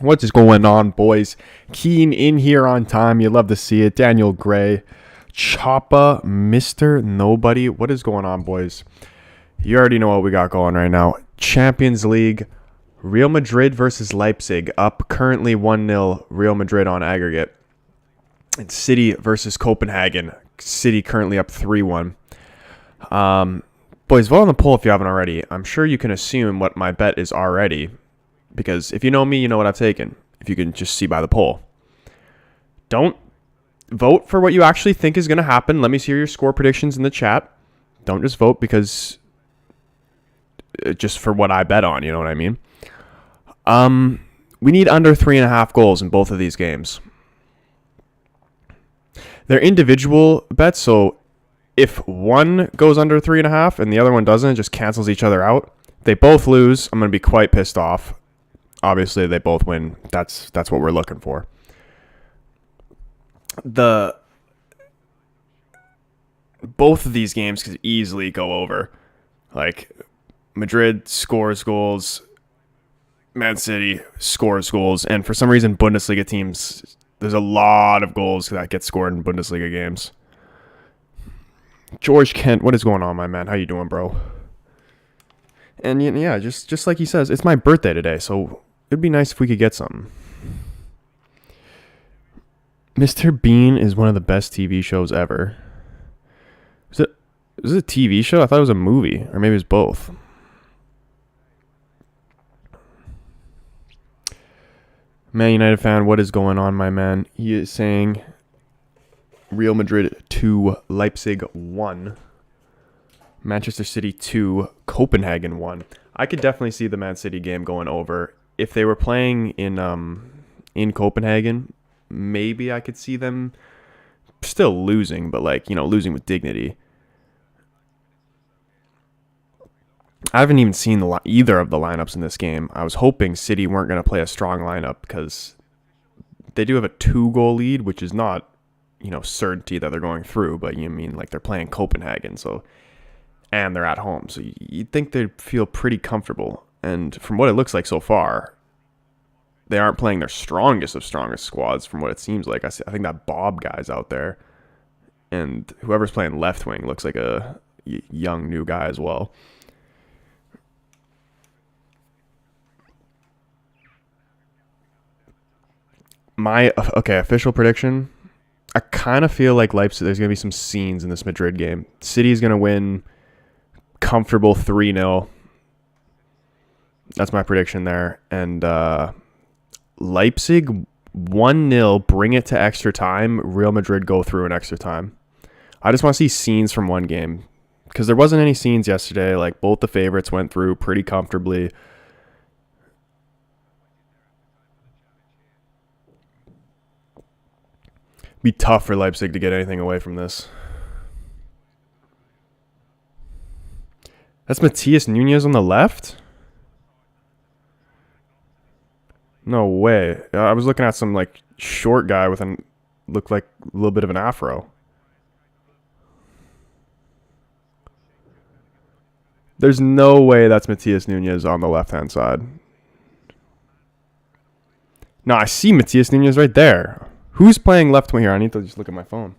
What is going on, boys? Keen in here on time. You love to see it. Daniel Gray. Choppa, Mr. Nobody. What is going on, boys? You already know what we got going right now. Champions League. Real Madrid versus Leipzig. Up currently 1-0. Real Madrid on aggregate. And City versus Copenhagen. City currently up 3-1. Boys, vote on the poll if you haven't already. I'm sure you can assume what my bet is already. Because if you know me, you know what I've taken. If you can just see by the poll. Don't vote for what you actually think is going to happen. Let me see your score predictions in the chat. Don't just vote because just for what I bet on, you know what I mean? We need under 3.5 goals in both of these games. They're individual bets, so if one goes under 3.5 and the other one doesn't, it just cancels each other out. If they both lose, I'm going to be quite pissed off. Obviously, they both win. That's what we're looking for. Both of these games could easily go over. Like, Madrid scores goals, Man City scores goals, and for some reason, Bundesliga teams, there's a lot of goals that get scored in Bundesliga games. George Kent, what is going on, my man? How you doing, bro? And yeah, just like he says, it's my birthday today, so it'd be nice if we could get something. Mr. Bean is one of the best TV shows ever. Is it a TV show? I thought it was a movie, or maybe it's both. Man United fan, what is going on, my man? He is saying Real Madrid 2, Leipzig 1. Manchester City 2, Copenhagen 1. I could definitely see the Man City game going over. If they were playing in Copenhagen, maybe I could see them still losing, but losing with dignity. I haven't even seen either of the lineups in this game. I was hoping City weren't going to play a strong lineup because they do have a 2-goal lead, which is not, certainty that they're going through, but they're playing Copenhagen, and they're at home, so you'd think they'd feel pretty comfortable. And from what it looks like so far, they aren't playing their strongest of strongest squads from what it seems like. I think that Bob guy's out there, and whoever's playing left wing looks like a young new guy as well. My official prediction, I kind of feel like Leipzig, there's going to be some scenes in this Madrid game. City's going to win comfortable 3-0. That's my prediction there. And Leipzig 1-0, bring it to extra time. Real Madrid go through in extra time. I just want to see scenes from one game because there wasn't any scenes yesterday. Like, both the favorites went through pretty comfortably. Be tough for Leipzig to get anything away from this. That's Matias Nunez on the left? No way. I was looking at some short guy with looked like a little bit of an afro. There's no way that's Matias Nunez on the left-hand side. No, I see Matias Nunez right there. Who's playing left wing here? I need to just look at my phone.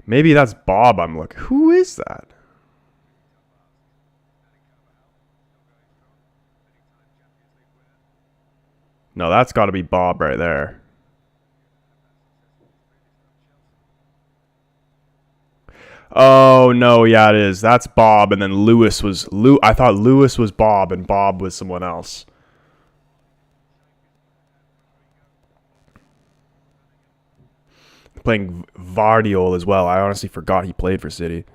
Maybe that's Bob I'm looking. Who is that? No, that's got to be Bob right there. Oh, no, yeah, it is. That's Bob, and then Lewis was... I thought Lewis was Bob, and Bob was someone else. Playing Vardiol as well. I honestly forgot he played for City.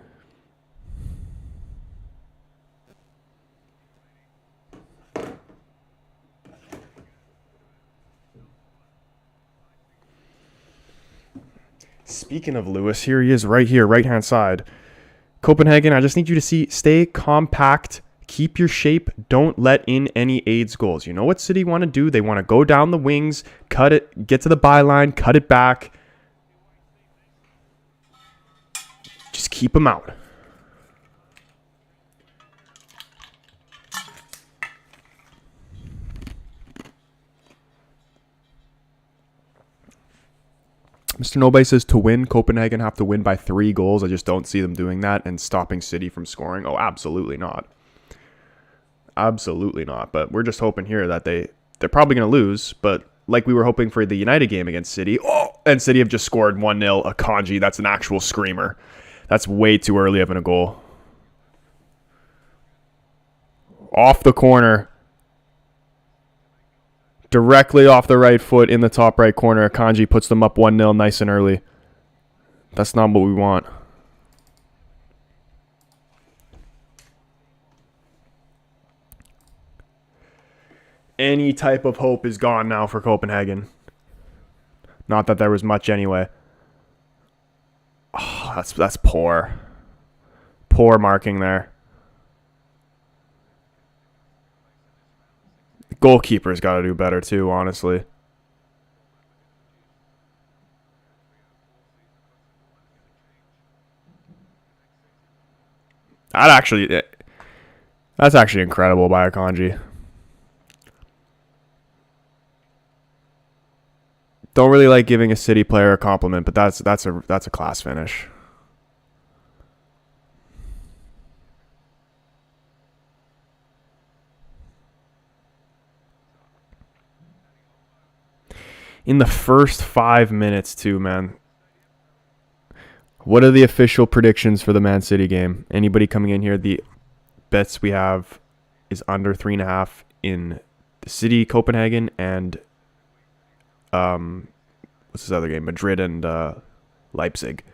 Speaking of Lewis, here he is right here, right-hand side. Copenhagen, I just need you to stay compact, keep your shape, don't let in any aids goals. You know what City want to do? They want to go down the wings, cut it, get to the byline, cut it back. Just keep them out. Mr. Nobody says to win, Copenhagen have to win by 3 goals. I just don't see them doing that and stopping City from scoring. Oh, absolutely not. Absolutely not. But we're just hoping here that they're probably going to lose. But like we were hoping for the United game against City. Oh, and City have just scored 1-0. A Kanji, that's an actual screamer. That's way too early of a goal. Off the corner. Directly off the right foot in the top right corner. Kanji puts them up 1-0 nice and early. That's not what we want. Any type of hope is gone now for Copenhagen. Not that there was much anyway. Oh, that's poor. Poor marking there. Goalkeeper's got to do better too, honestly. That's actually incredible by Akanji. Don't really like giving a City player a compliment, but that's a class finish. In the first 5 minutes, too, man. What are the official predictions for the Man City game? Anybody coming in here? The bets we have is under 3.5 in the City, Copenhagen, and what's this other game? Madrid and Leipzig.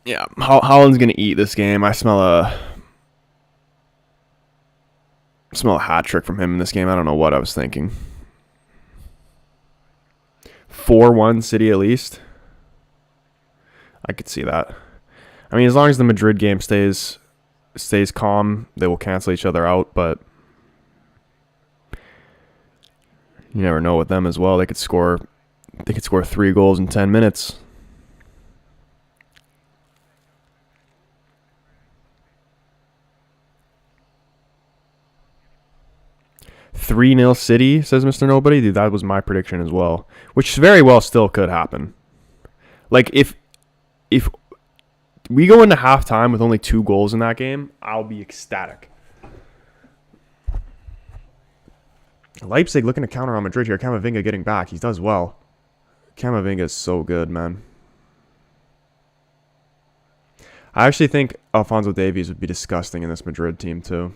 Yeah, Holland's gonna eat this game. I smell a hat trick from him in this game. I don't know what I was thinking. 4-1 City at least. I could see that. I mean, as long as the Madrid game stays calm, they will cancel each other out. But you never know with them as well. They could score 3 goals in 10 minutes. "3-0 City," says Mr. Nobody. Dude, that was my prediction as well. Which very well still could happen. Like, if we go into halftime with only 2 goals in that game, I'll be ecstatic. Leipzig looking to counter on Madrid here. Camavinga getting back. He does well. Camavinga is so good, man. I actually think Alphonso Davies would be disgusting in this Madrid team, too.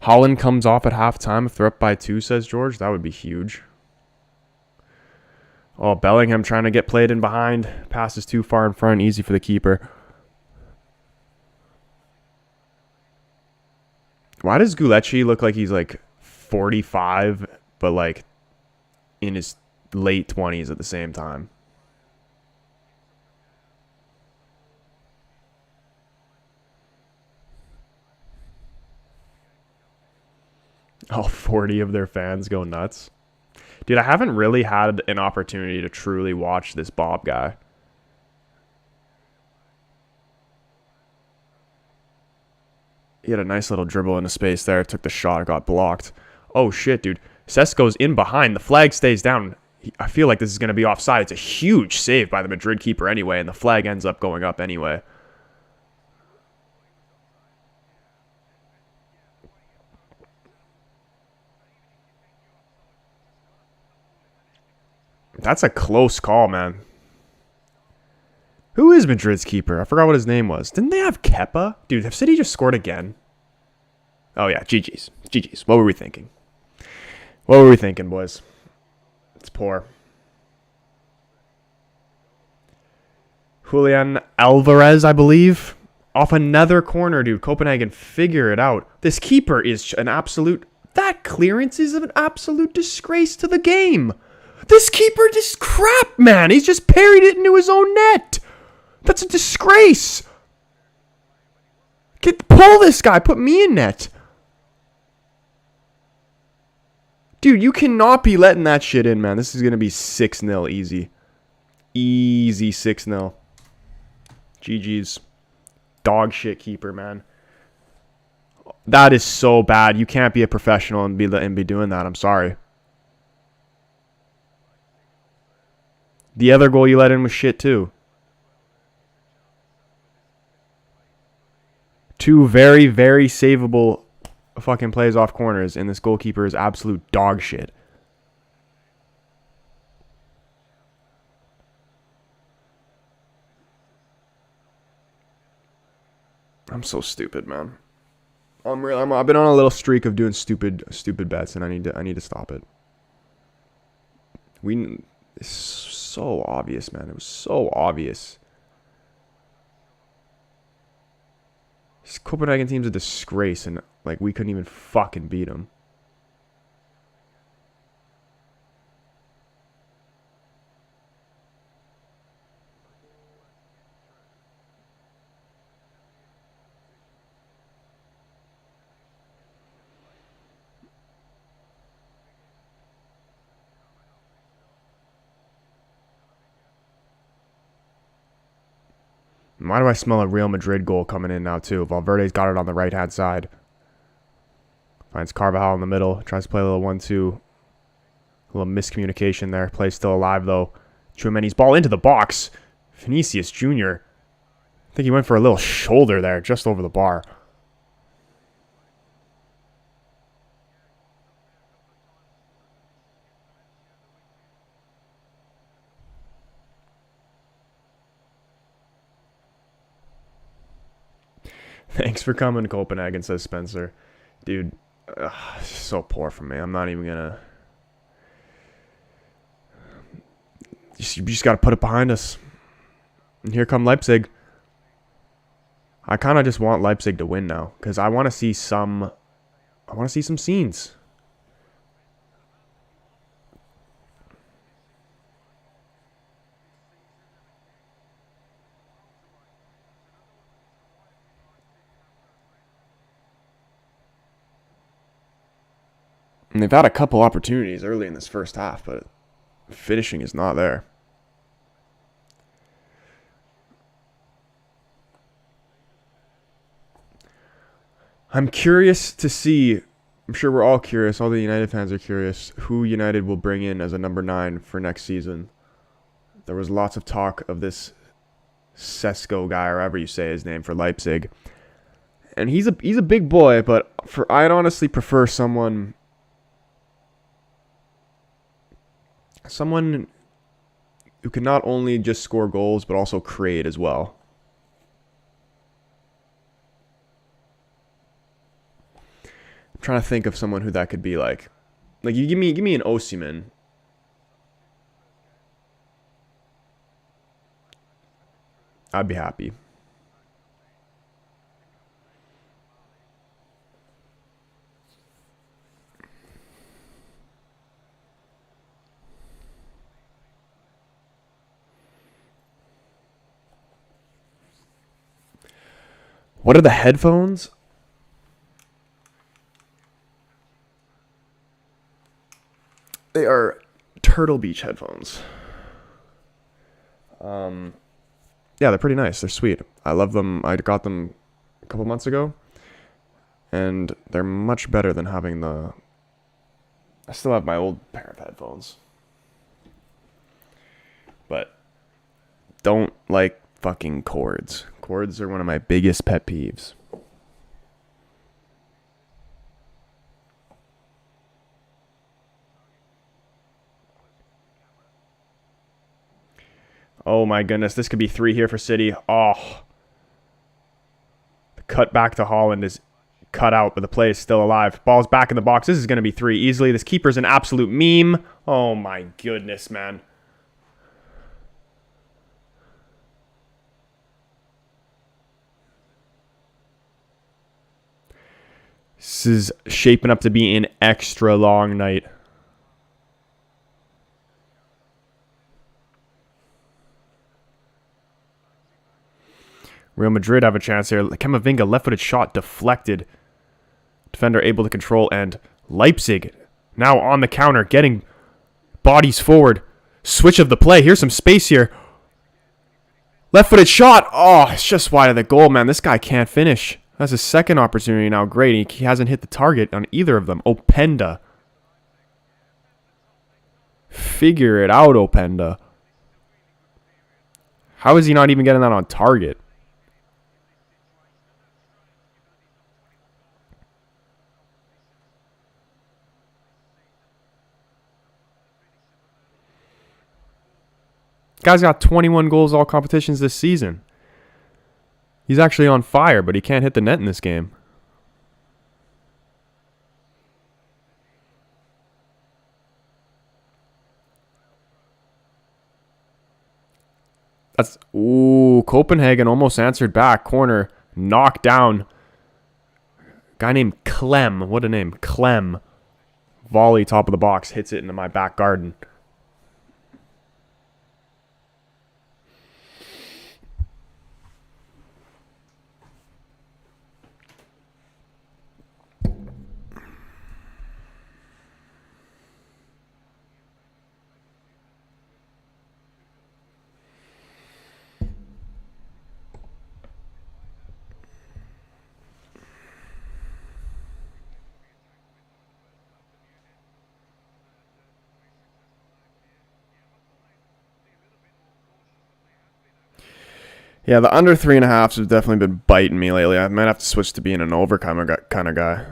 Holland comes off at halftime if they're up by 2, says George. That would be huge. Oh, Bellingham trying to get played in behind. Passes too far in front. Easy for the keeper. Why does Gulecci look like he's like 45, but like in his late 20s at the same time? All 40 of their fans go nuts. Dude, I haven't really had an opportunity to truly watch this Bob guy. He had a nice little dribble into space there. Took the shot. It got blocked. Oh, shit, dude. Sesko's in behind. The flag stays down. I feel like this is going to be offside. It's a huge save by the Madrid keeper anyway, and the flag ends up going up anyway. That's a close call, man. Who is Madrid's keeper? I forgot what his name was. Didn't they have Kepa? Dude, have City just scored again? Oh, yeah. GG's. GG's. What were we thinking? What were we thinking, boys? It's poor. Julian Alvarez, I believe. Off another corner, dude. Copenhagen, figure it out. This keeper is an absolute... That clearance is an absolute disgrace to the game. This keeper just crap, man. He's just parried it into his own net. That's a disgrace. Pull this guy. Put me in net. Dude, you cannot be letting that shit in, man. This is going to be 6-0 easy. Easy 6-0. GG's. Dog shit keeper, man. That is so bad. You can't be a professional and be doing that. I'm sorry. The other goal you let in was shit too. Two very, very savable fucking plays off corners, and this goalkeeper is absolute dog shit. I'm so stupid, man. I've been on a little streak of doing stupid bets, and I need to stop it. It's so obvious, man. It was so obvious. This Copenhagen team's a disgrace, and like we couldn't even fucking beat them. Why do I smell a Real Madrid goal coming in now, too? Valverde's got it on the right-hand side. Finds Carvajal in the middle. Tries to play a little 1-2. A little miscommunication there. Play's still alive, though. Tchouameni's ball into the box. Vinicius Jr. I think he went for a little shoulder there, just over the bar. Thanks for coming, Copenhagen, says Spencer. Dude, so poor from me. I'm not even going to... You just got to put it behind us. And here come Leipzig. I kind of just want Leipzig to win now, because I want to see some... I want to see some scenes. And they've had a couple opportunities early in this first half, but finishing is not there. I'm curious to see, I'm sure we're all curious, all the United fans are curious, who United will bring in as a number 9 for next season. There was lots of talk of this Sesko guy, or however you say his name, for Leipzig. And he's a big boy, but I'd honestly prefer someone who can not only just score goals, but also create as well. I'm trying to think of someone who that could be like. Like, you give me an Osimhen. I'd be happy. What are the headphones? They are Turtle Beach headphones. Yeah, they're pretty nice. They're sweet. I love them. I got them a couple months ago, and they're much better than having the... I still have my old pair of headphones, but don't like fucking cords. Cords are one of my biggest pet peeves. Oh my goodness, this could be 3 here for City. Oh. The cut back to Holland is cut out, but the play is still alive. Ball's back in the box. This is going to be 3 easily. This keeper's an absolute meme. Oh my goodness, man. This is shaping up to be an extra long night. Real Madrid have a chance here. Camavinga, left-footed shot, deflected. Defender able to control, and Leipzig now on the counter, getting bodies forward. Switch of the play. Here's some space here. Left-footed shot. Oh, it's just wide of the goal, man. This guy can't finish. That's his second opportunity now. Great. He hasn't hit the target on either of them. Openda. Figure it out, Openda. How is he not even getting that on target? Guy's got 21 goals all competitions this season. He's actually on fire, but he can't hit the net in this game. That's... Ooh, Copenhagen almost answered back. Corner. Knocked down. Guy named Clem. What a name. Clem. Volley, top of the box. Hits it into my back garden. Yeah, the under 3.5s have definitely been biting me lately. I might have to switch to being an over kind of guy.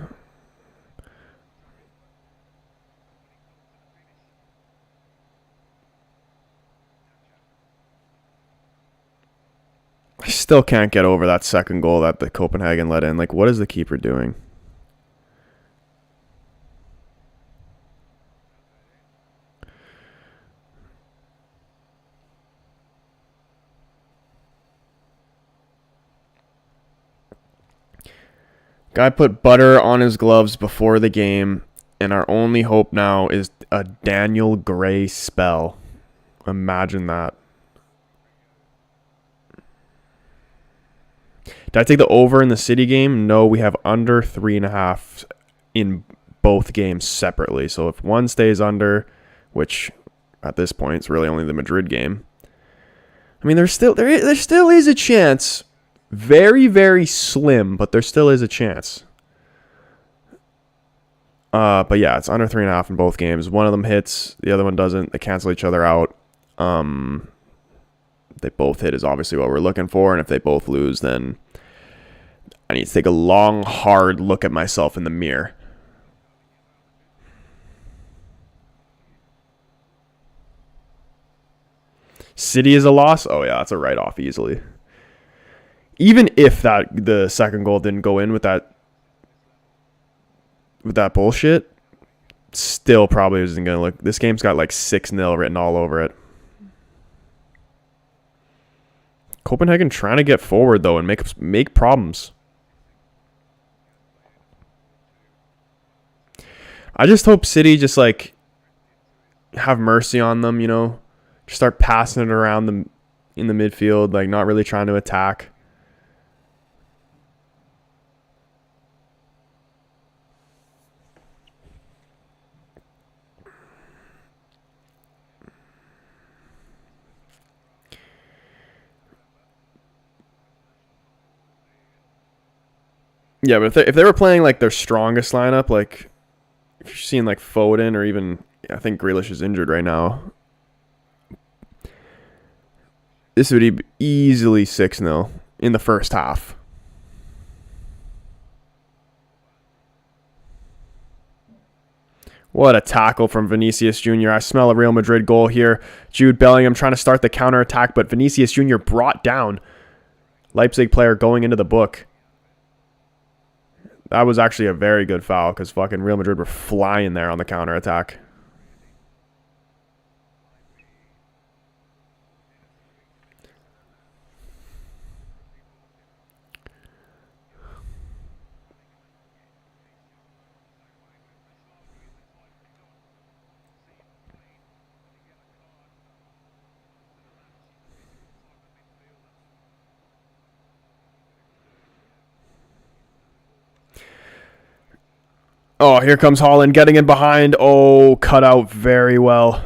I still can't get over that second goal that the Copenhagen let in. Like, what is the keeper doing? Guy put butter on his gloves before the game, and our only hope now is a Daniel Gray spell. Imagine that. Did I take the over in the City game? No, we have under 3.5 in both games separately. So if one stays under, which at this point it's really only the Madrid game. I mean, there still is a chance. Very, very slim, but there still is a chance. But yeah, it's under 3.5 in both games. One of them hits, the other one doesn't. They cancel each other out. They both hit is obviously what we're looking for, and if they both lose, then I need to take a long, hard look at myself in the mirror. City is a loss? Oh yeah, it's a write-off easily. Even if the second goal didn't go in with that bullshit, still probably isn't going to look... This game's got like 6-0 written all over it. Copenhagen trying to get forward, though, and make problems. I just hope City just, like, have mercy on them, you know? Just start passing it around them in the midfield, like, not really trying to attack. Yeah, but if they were playing like their strongest lineup, like if you're seeing like Foden or even I think Grealish is injured right now, this would be easily 6-0 in the first half. What a tackle from Vinicius Jr. I smell a Real Madrid goal here. Jude Bellingham trying to start the counterattack, but Vinicius Jr. brought down Leipzig player going into the book. That was actually a very good foul because fucking Real Madrid were flying there on the counterattack. Oh, here comes Haaland getting in behind. Oh, cut out very well.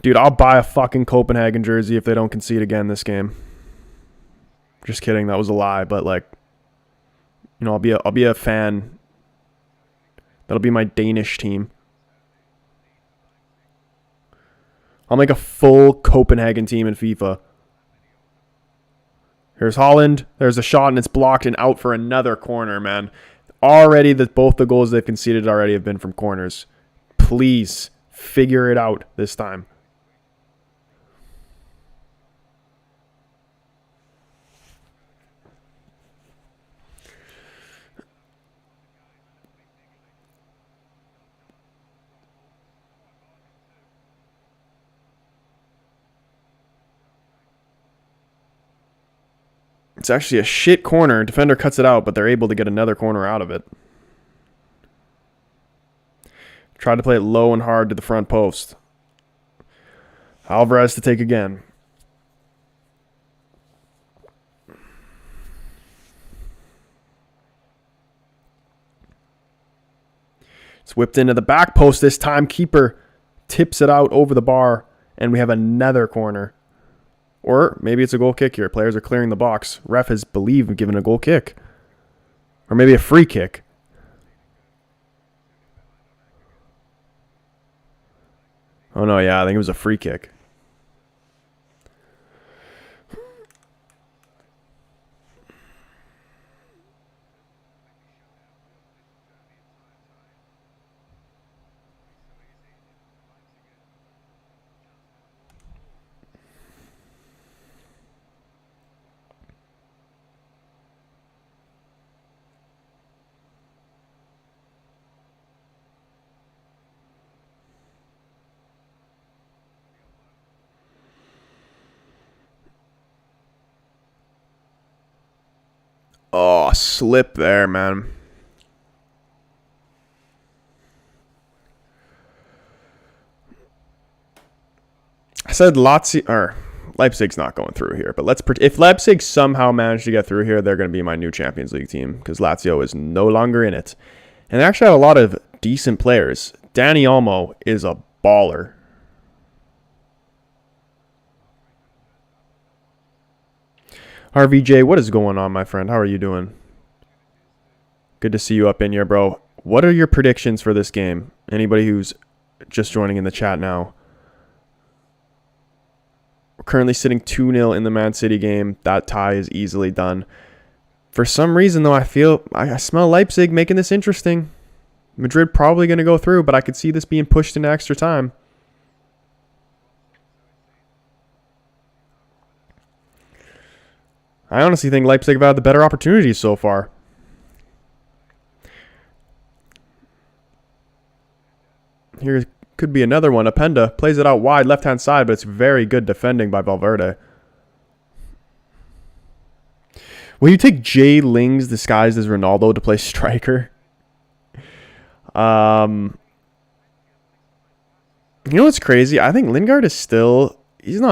Dude, I'll buy a fucking Copenhagen jersey if they don't concede again this game. Just kidding, that was a lie, but like, you know, I'll be a fan. That'll be my Danish team. I'll make a full Copenhagen team in FIFA. Here's Haaland. There's a shot and it's blocked and out for another corner, man. Already, both the goals they've conceded already have been from corners. Please figure it out this time. It's actually a shit corner. Defender cuts it out, but they're able to get another corner out of it. Try to play it low and hard to the front post. Alvarez to take again. It's whipped into the back post this time. Keeper tips it out over the bar, and we have another corner. Or maybe it's a goal kick here. Players are clearing the box. Ref has believed given a goal kick. Or maybe a free kick. Oh no, yeah, I think it was a free kick. Oh, slip there, man. I said Leipzig's not going through here, but if Leipzig somehow managed to get through here, they're going to be my new Champions League team because Lazio is no longer in it. And they actually have a lot of decent players. Dani Olmo is a baller. RVJ, what is going on, my friend? How are you doing? Good to see you up in here, bro. What are your predictions for this game? Anybody who's just joining in the chat now. We're currently sitting 2-0 in the Man City game. That tie is easily done. For some reason, though, I smell Leipzig making this interesting. Madrid probably going to go through, but I could see this being pushed into extra time. I honestly think Leipzig have had the better opportunities so far. Here could be another one. Openda plays it out wide, left-hand side, but it's very good defending by Valverde. Will you take Jay Ling's disguised as Ronaldo to play striker? You know what's crazy? I think Lingard is still... He's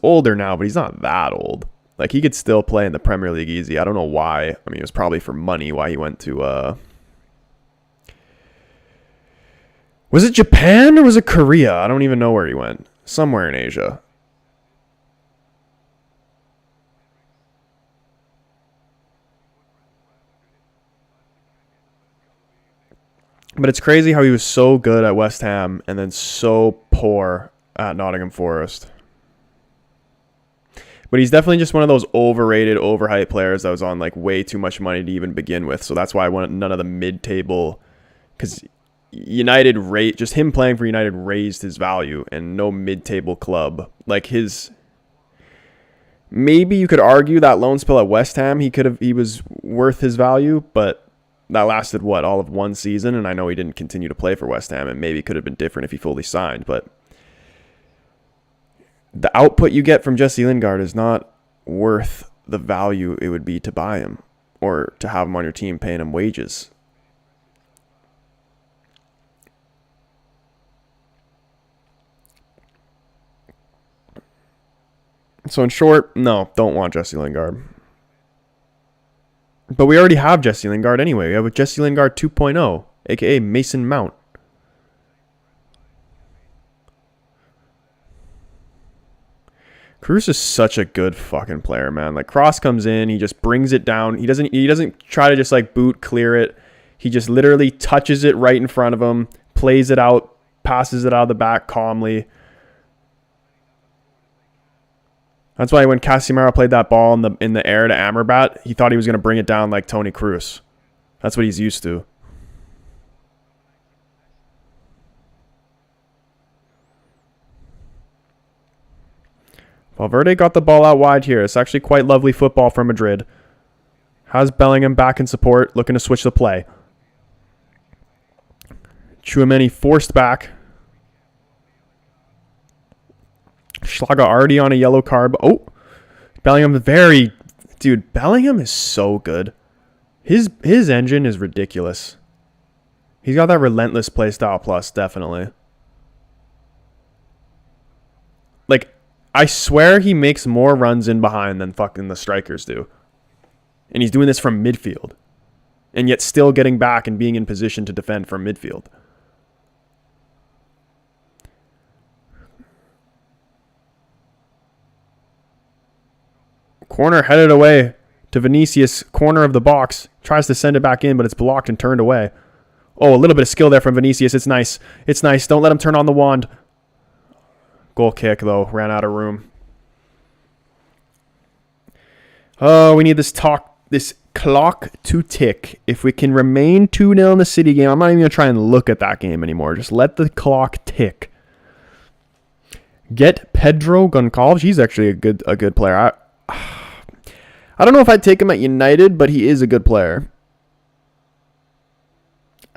older now, but he's not that old. Like, he could still play in the Premier League easy. I don't know why. I mean, it was probably for money why he went to... Was it Japan or was it Korea? I don't even know where he went. Somewhere in Asia. But it's crazy how he was so good at West Ham and then so poor at Nottingham Forest. But he's definitely just one of those overrated, overhyped players that was on like way too much money to even begin with. So that's why I want none of the mid-table, because United rate, just him playing for United raised his value, and no mid-table club like his. Maybe you could argue that loan spell at West Ham, he was worth his value, but that lasted all of one season, and I know he didn't continue to play for West Ham, and maybe it could have been different if he fully signed, but the output you get from Jesse Lingard is not worth the value it would be to buy him or to have him on your team paying him wages. So in short, no, don't want Jesse Lingard. But we already have Jesse Lingard anyway. We have a Jesse Lingard 2.0, a.k.a. Mason Mount. Cruz is such a good fucking player, man. Like, cross comes in, he just brings it down. He doesn't try to just like boot clear it. He just literally touches it right in front of him, plays it out, passes it out of the back calmly. That's why when Casemiro played that ball in the air to Amrabat, he thought he was going to bring it down like Toni Kroos. That's what he's used to. Valverde got the ball out wide here. It's actually quite lovely football from Madrid. Has Bellingham back in support, looking to switch the play. Tchouaméni forced back. Schlager already on a yellow card. Oh, Bellingham Dude, Bellingham is so good. His engine is ridiculous. He's got that relentless play style plus, definitely. Like, I swear he makes more runs in behind than fucking the strikers do. And he's doing this from midfield. And yet still getting back and being in position to defend from midfield. Corner headed away to Vinicius, corner of the box. Tries to send it back in, but it's blocked and turned away. Oh, a little bit of skill there from Vinicius. It's nice. It's nice. Don't let him turn on the wand. Goal kick, though. Ran out of room. Oh, we need this clock to tick. If we can remain 2-0 in the City game, I'm not even going to try and look at that game anymore. Just let the clock tick. Get Pedro Goncalves. He's actually a good player. I don't know if I'd take him at United, but he is a good player.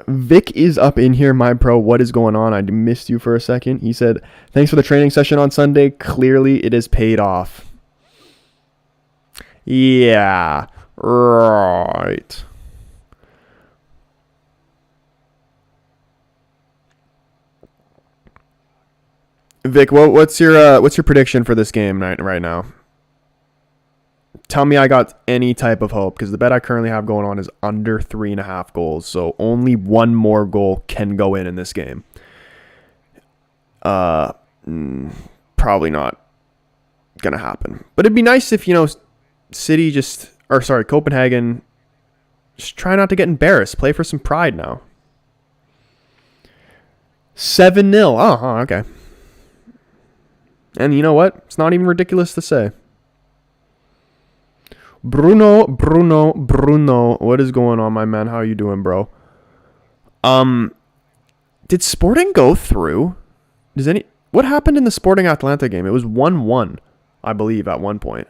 Vic is up in here, my pro. What is going on? I missed you for a second. He said, thanks for the training session on Sunday. Clearly, it has paid off. Yeah, right. Vic, what's your prediction for this game right now? Tell me I got any type of hope, because the bet I currently have going on is under 3.5 goals. So only one more goal can go in this game. Probably not gonna happen. But it'd be nice if, Copenhagen just try not to get embarrassed. Play for some pride now. 7-0. Oh, okay. And you know what? It's not even ridiculous to say. Bruno. What is going on, my man? How are you doing, bro? Did Sporting go through? What happened in the Sporting Atlanta game? It was 1-1, I believe, at one point.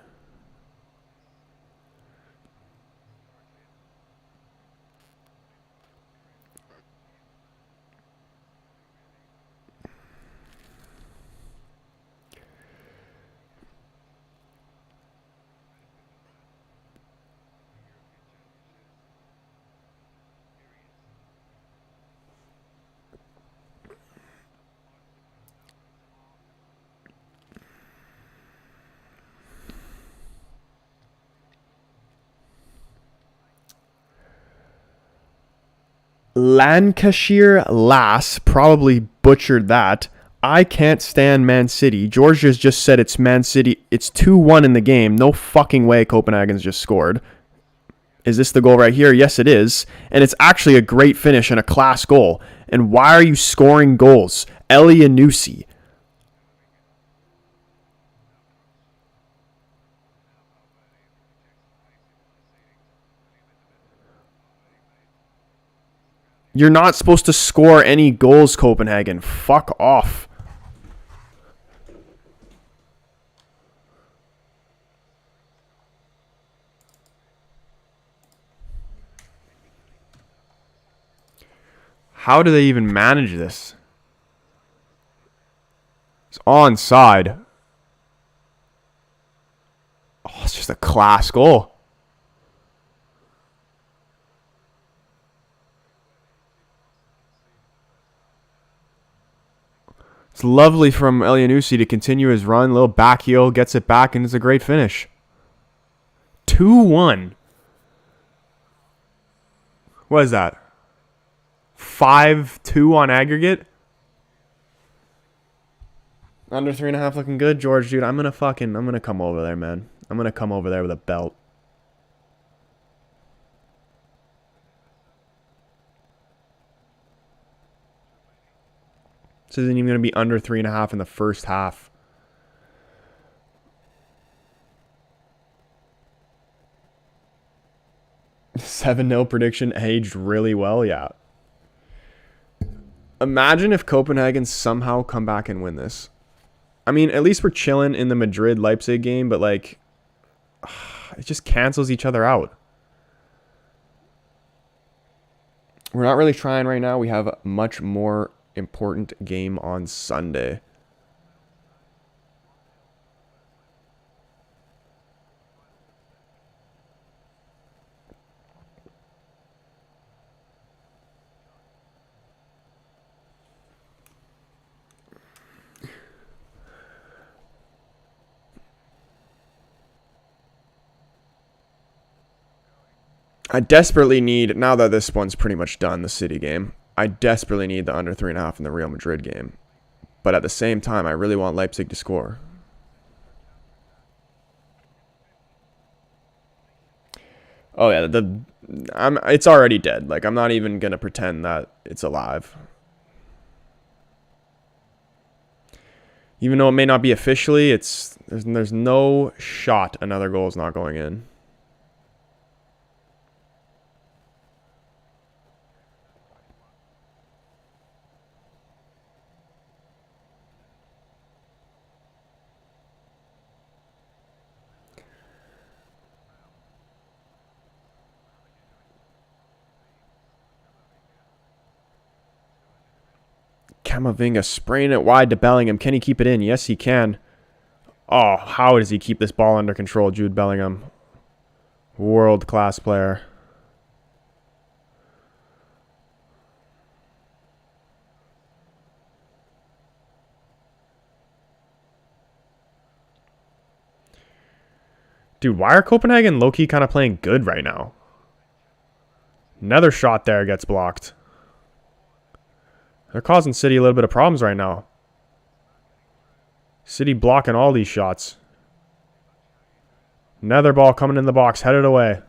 Lancashire Lass probably butchered that. I can't stand Man City. Georgia's just said it's Man City. It's 2-1 in the game. No fucking way Copenhagen's just scored. Is this the goal right here? Yes, it is. And it's actually a great finish and a class goal. And why are you scoring goals? Elianusi. You're not supposed to score any goals, Copenhagen. Fuck off. How do they even manage this? It's onside. Oh, it's just a class goal. It's lovely from Elianusi to continue his run. Little back heel, gets it back, and it's a great finish. 2-1. What is that? 5-2 on aggregate? Under 3.5 looking good, George, dude. I'm gonna come over there, man. I'm gonna come over there with a belt. This isn't even gonna be under 3.5 in the first half. – 7-0 prediction aged really well, yeah. Imagine if Copenhagen somehow come back and win this. I mean, at least we're chilling in the Madrid Leipzig game, but like, it just cancels each other out. We're not really trying right now. We have a much more important game on Sunday. I desperately need, now that this one's pretty much done, the City game, I desperately need the under 3.5 in the Real Madrid game. But at the same time, I really want Leipzig to score. Oh yeah, it's already dead. Like, I'm not even going to pretend that it's alive. Even though it may not be officially, there's no shot another goal is not going in. Camavinga spraying it wide to Bellingham. Can he keep it in? Yes, he can. Oh, how does he keep this ball under control, Jude Bellingham? World-class player. Dude, why are Copenhagen low-key kind of playing good right now? Another shot there gets blocked. They're causing City a little bit of problems right now. City blocking all these shots. Another ball coming in the box, headed away.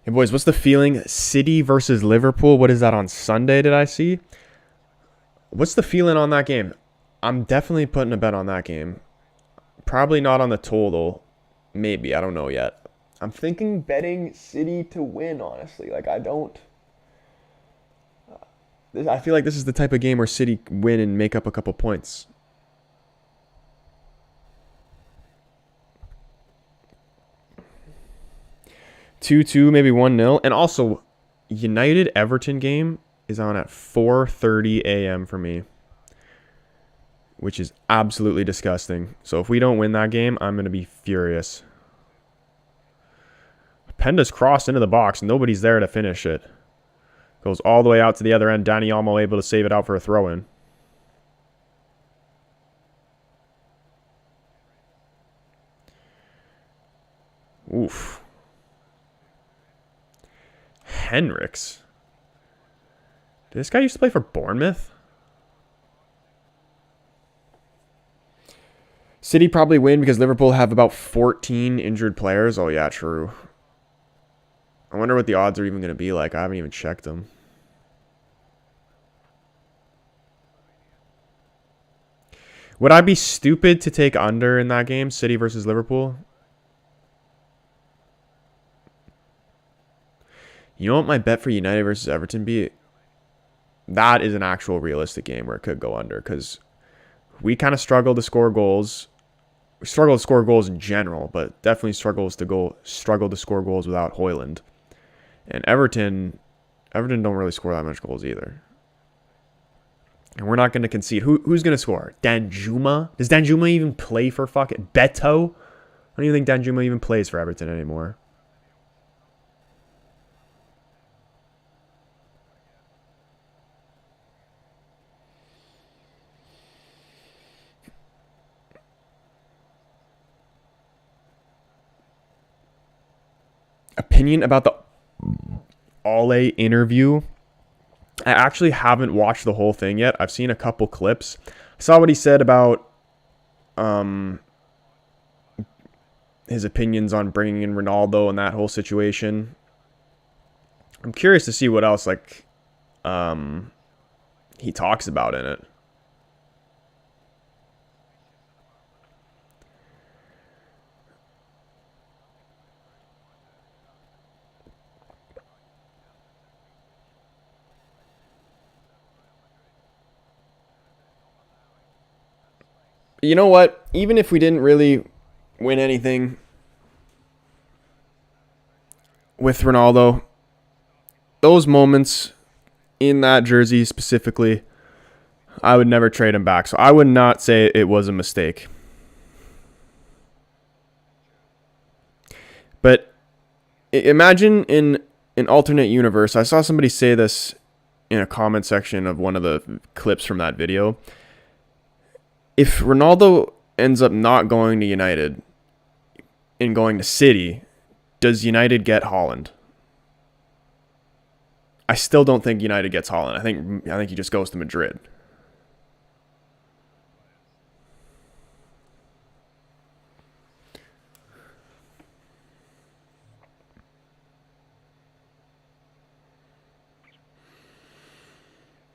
Hey boys, what's the feeling? City versus Liverpool. What is that on Sunday, did I see? What's the feeling on that game? I'm definitely putting a bet on that game. Probably not on the total. Maybe, I don't know yet. I'm thinking betting City to win, honestly. Like, I feel like this is the type of game where City win and make up a couple points. Two, maybe 1-0. And also, United-Everton game is on at 4:30 a.m. for me, which is absolutely disgusting. So if we don't win that game, I'm going to be furious. Penda's crossed into the box. Nobody's there to finish it. Goes all the way out to the other end. Dani Olmo able to save it out for a throw-in. Oof. Henriks. Did this guy used to play for Bournemouth? City probably win because Liverpool have about 14 injured players. Oh, yeah, true. I wonder what the odds are even going to be like. I haven't even checked them. Would I be stupid to take under in that game, City versus Liverpool? You know what my bet for United versus Everton be? That is an actual realistic game where it could go under because we kind of struggle to score goals. We struggle to score goals in general, but definitely struggle to score goals without Højlund. And Everton don't really score that much goals either. And we're not going to concede. Who's going to score? Danjuma? Does Danjuma even play for fucking Beto? I don't even think Danjuma even plays for Everton anymore. Opinion about the Ole interview. I actually haven't watched the whole thing yet. I've seen a couple clips. I saw what he said about his opinions on bringing in Ronaldo and that whole situation. I'm curious to see what else he talks about in it. You know what? Even if we didn't really win anything with Ronaldo, those moments in that jersey specifically, I would never trade him back. So I would not say it was a mistake. But imagine in an alternate universe, I saw somebody say this in a comment section of one of the clips from that video. If Ronaldo ends up not going to United and going to City, does United get Haaland? I still don't think United gets Haaland. I think he just goes to Madrid.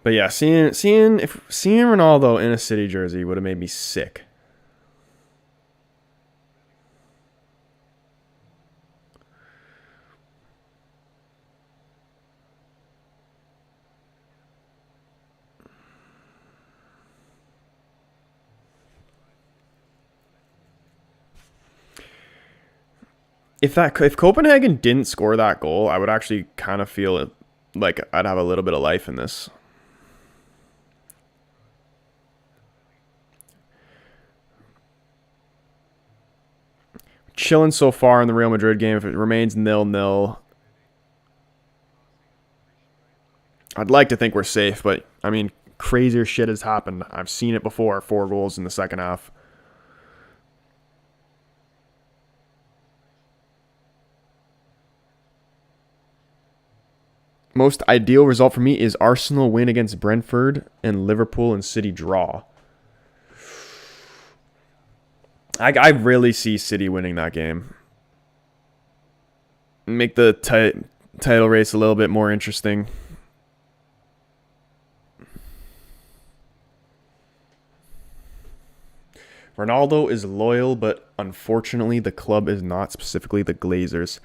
But yeah, seeing Ronaldo in a City jersey would have made me sick. If Copenhagen didn't score that goal, I would actually kind of feel like I'd have a little bit of life in this. Chilling so far in the Real Madrid game. If it remains 0-0, I'd like to think we're safe, but I mean, crazier shit has happened. I've seen it before. 4 goals in the second half. Most ideal result for me is Arsenal win against Brentford and Liverpool and City draw. I really see City winning that game. Make the title race a little bit more interesting. Ronaldo is loyal, but unfortunately the club is not, specifically the Glazers.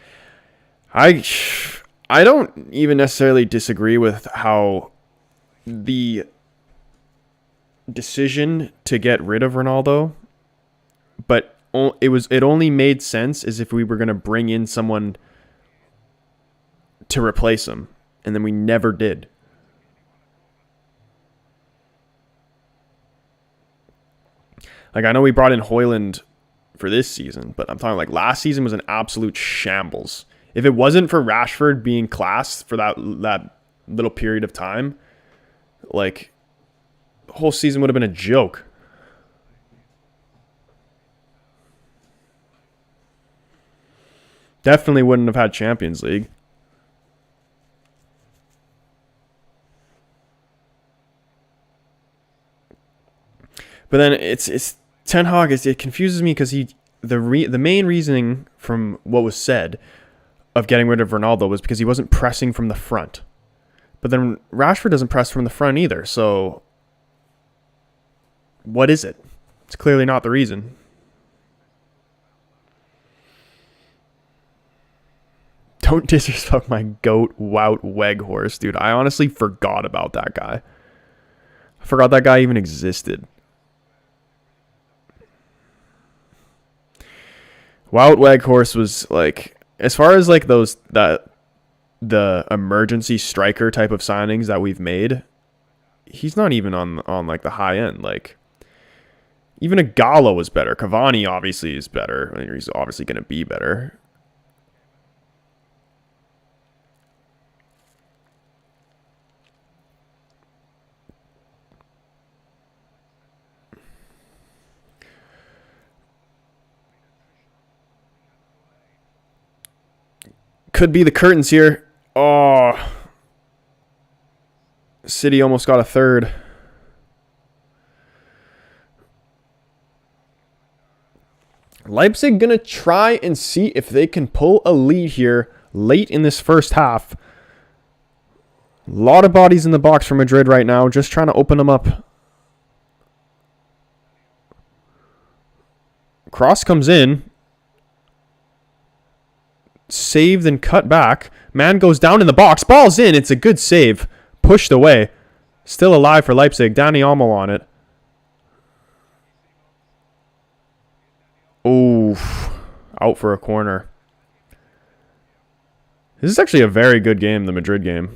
I don't even necessarily disagree with how the decision to get rid of Ronaldo, but it only made sense as if we were going to bring in someone to replace him, and then we never did. Like, I know we brought in Højlund for this season, but I'm talking like last season was an absolute shambles. If it wasn't for Rashford being classed for that little period of time, like, the whole season would have been a joke. Definitely wouldn't have had Champions League. But then it's Ten Hag it confuses me because the main reasoning from what was said of getting rid of Ronaldo was because he wasn't pressing from the front. But then Rashford doesn't press from the front either. So what is it? It's clearly not the reason. Don't disrespect my goat, Wout Weghorst, dude. I honestly forgot about that guy. I forgot that guy even existed. Wout Weghorst was like, as far as like the emergency striker type of signings that we've made, he's not even on like the high end. Like, even a Gallo is better. Cavani obviously is better. I mean, he's obviously going to be better. Could be the curtains here. Oh, City almost got a third. Leipzig going to try and see if they can pull a lead here late in this first half. A lot of bodies in the box for Madrid right now, just trying to open them up. Cross comes in. Saved and cut back. Man goes down in the box. Ball's in. It's a good save. Pushed away. Still alive for Leipzig. Dani Olmo on it. Oof. Out for a corner. This is actually a very good game, the Madrid game.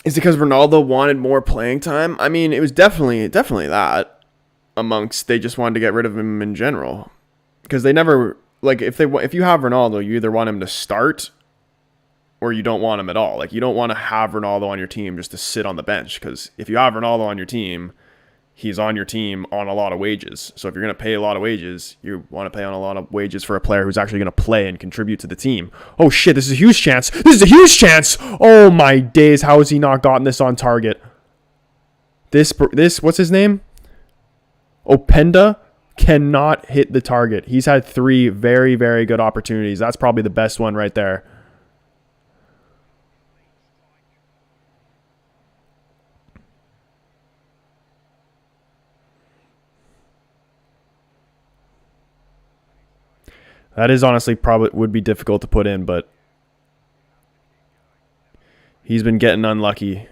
Is it because Ronaldo wanted more playing time? I mean, it was definitely that. Amongst, they just wanted to get rid of him in general, because they never, like, if you have Ronaldo, you either want him to start or you don't want him at all. Like, you don't want to have Ronaldo on your team just to sit on the bench, because if you have Ronaldo on your team, he's on your team on a lot of wages. So if you're going to pay a lot of wages, you want to pay on a lot of wages for a player who's actually going to play and contribute to the team. Oh shit, this is a huge chance. This is a huge chance. Oh my days, how has he not gotten this on target? This what's his name? Openda cannot hit the target. He's had 3 very, very good opportunities. That's probably the best one right there. That is honestly probably would be difficult to put in, but he's been getting unlucky.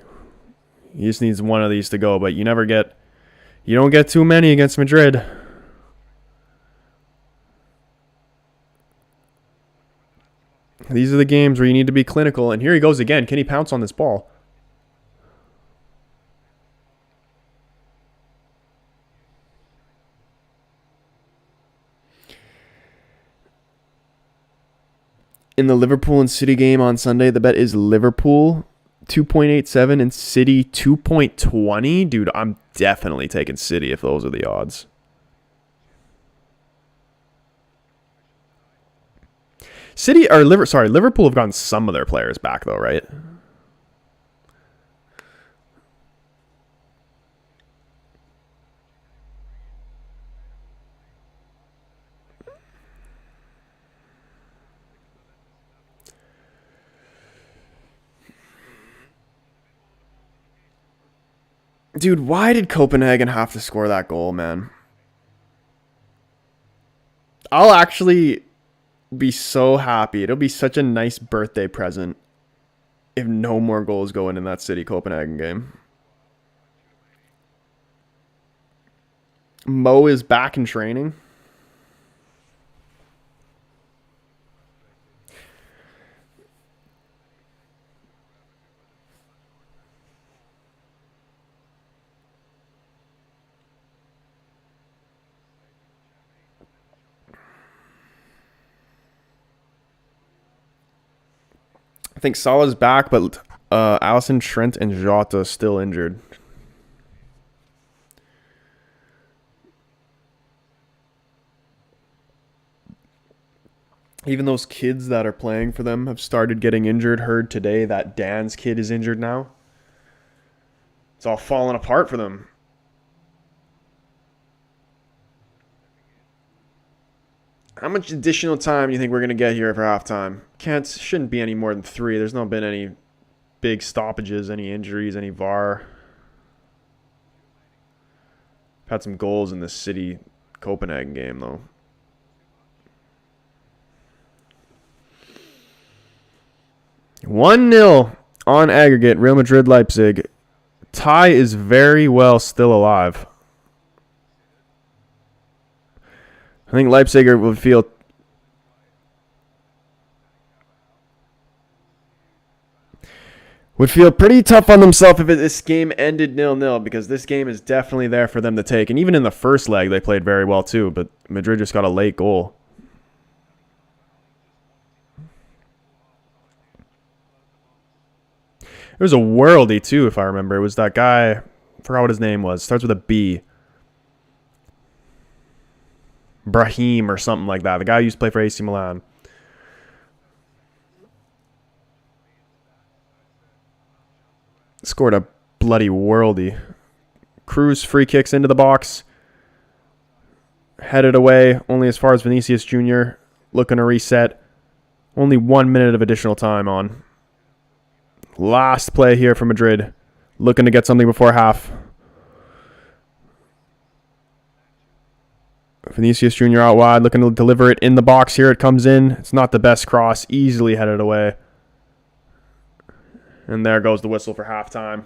He just needs one of these to go, but you don't get too many against Madrid. These are the games where you need to be clinical, and here he goes again. Can he pounce on this ball? In the Liverpool and City game on Sunday, the bet is Liverpool 2.87 and City 2.20. Dude, I'm definitely taking City if those are the odds. Liverpool have gotten some of their players back though, right? Dude, why did Copenhagen have to score that goal, man? I'll actually be so happy. It'll be such a nice birthday present if no more goals go in that City Copenhagen game. Mo is back in training. I think Salah's back, but Alisson, Trent, and Jota still injured. Even those kids that are playing for them have started getting injured. Heard today that Dan's kid is injured now. It's all falling apart for them. How much additional time do you think we're going to get here for halftime? Shouldn't be any more than 3. There's not been any big stoppages, any injuries, any VAR. Had some goals in the City Copenhagen game, though. "1-0 on aggregate, Real Madrid Leipzig. Tie is very well still alive. I think Leipzig would feel pretty tough on themselves if this game ended 0-0, because this game is definitely there for them to take. And even in the first leg, they played very well too, but Madrid just got a late goal. It was a worldie too, if I remember. It was that guy, I forgot what his name was. Starts with a B. Brahim or something like that. The guy who used to play for AC Milan. Scored a bloody worldie. Cruz free kicks into the box. Headed away only as far as Vinicius Jr. Looking to reset. Only 1 minute of additional time on. Last play here for Madrid. Looking to get something before half. Vinicius Jr. out wide. Looking to deliver it in the box here. It comes in. It's not the best cross. Easily headed away. And there goes the whistle for halftime.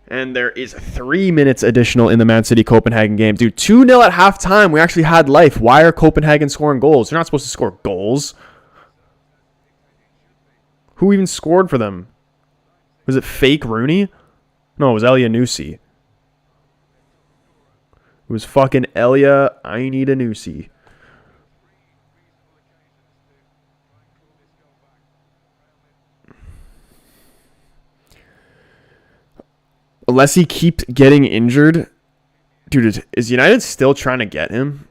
And there is 3 minutes additional in the Man City Copenhagen game. Dude, 2-0 at halftime. We actually had life. Why are Copenhagen scoring goals? You're not supposed to score goals. Who even scored for them? Was it fake Rooney? No, it was Elia Nusi. It was fucking Elia I need a Nusi. Unless he keeps getting injured. Dude, is United still trying to get him?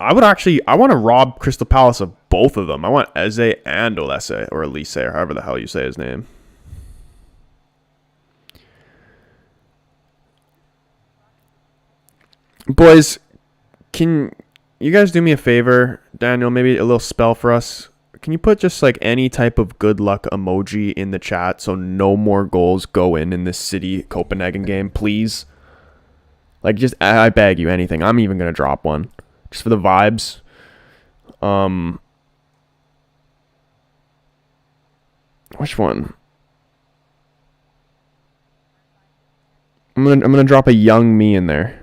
I want to rob Crystal Palace of both of them. I want Eze and Olise, or Elise, or however the hell you say his name. Boys, can you guys do me a favor? Daniel, maybe a little spell for us. Can you put just like any type of good luck emoji in the chat so no more goals go in this City Copenhagen game, please? Like, just, I beg you, anything. I'm even going to drop one. Just for the vibes. Which one? I'm gonna drop a young me in there.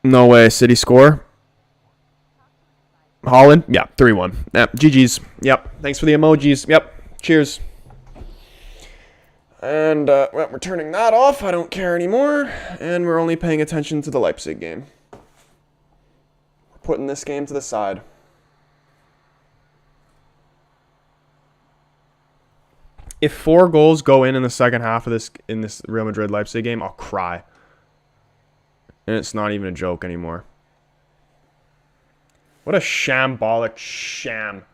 No way. City score. Holland? Yeah, 3-1. Yep, GG's. Yep. Thanks for the emojis. Yep. Cheers. And we're turning that off. I don't care anymore. And we're only paying attention to the Leipzig game. We're putting this game to the side. If 4 goals go in the second half of this Real Madrid Leipzig game, I'll cry. And it's not even a joke anymore. What a shambolic sham.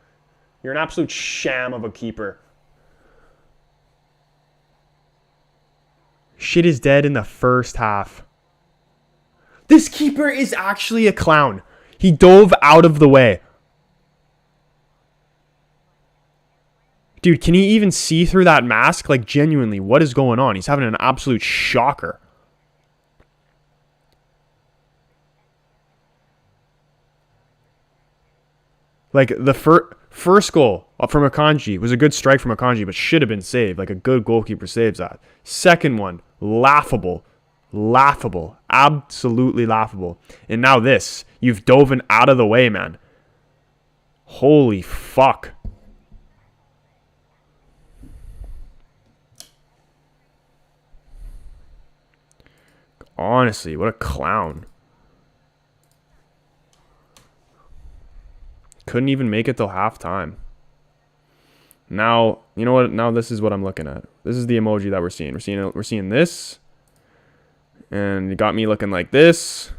You're an absolute sham of a keeper. Shit is dead in the first half. This keeper is actually a clown. He dove out of the way. Dude, can he even see through that mask? Like, genuinely, what is going on? He's having an absolute shocker. Like, the first goal from Akanji was a good strike from Akanji, but should have been saved. Like, a good goalkeeper saves that. Second one, laughable. Laughable. Absolutely laughable. And now this. You've dove out of the way, man. Holy fuck. Honestly, what a clown. Couldn't even make it till halftime. Now, you know what? Now this is what I'm looking at. This is the emoji that we're seeing. We're seeing this. And it got me looking like this.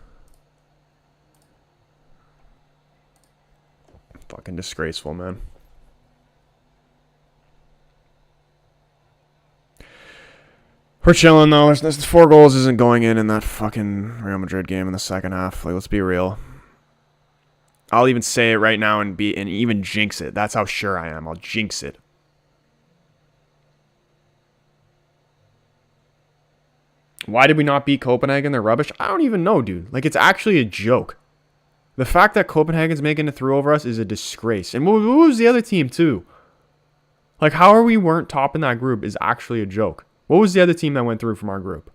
Fucking disgraceful, man. We're chilling, though. There's 4 goals isn't going in that fucking Real Madrid game in the second half. Like, let's be real. I'll even say it right now and even jinx it. That's how sure I am. I'll jinx it. Why did we not beat Copenhagen? They're rubbish. I don't even know, dude. Like, it's actually a joke. The fact that Copenhagen's making it through over us is a disgrace. And what was the other team, too? Like, how are we weren't top in that group is actually a joke. What was the other team that went through from our group?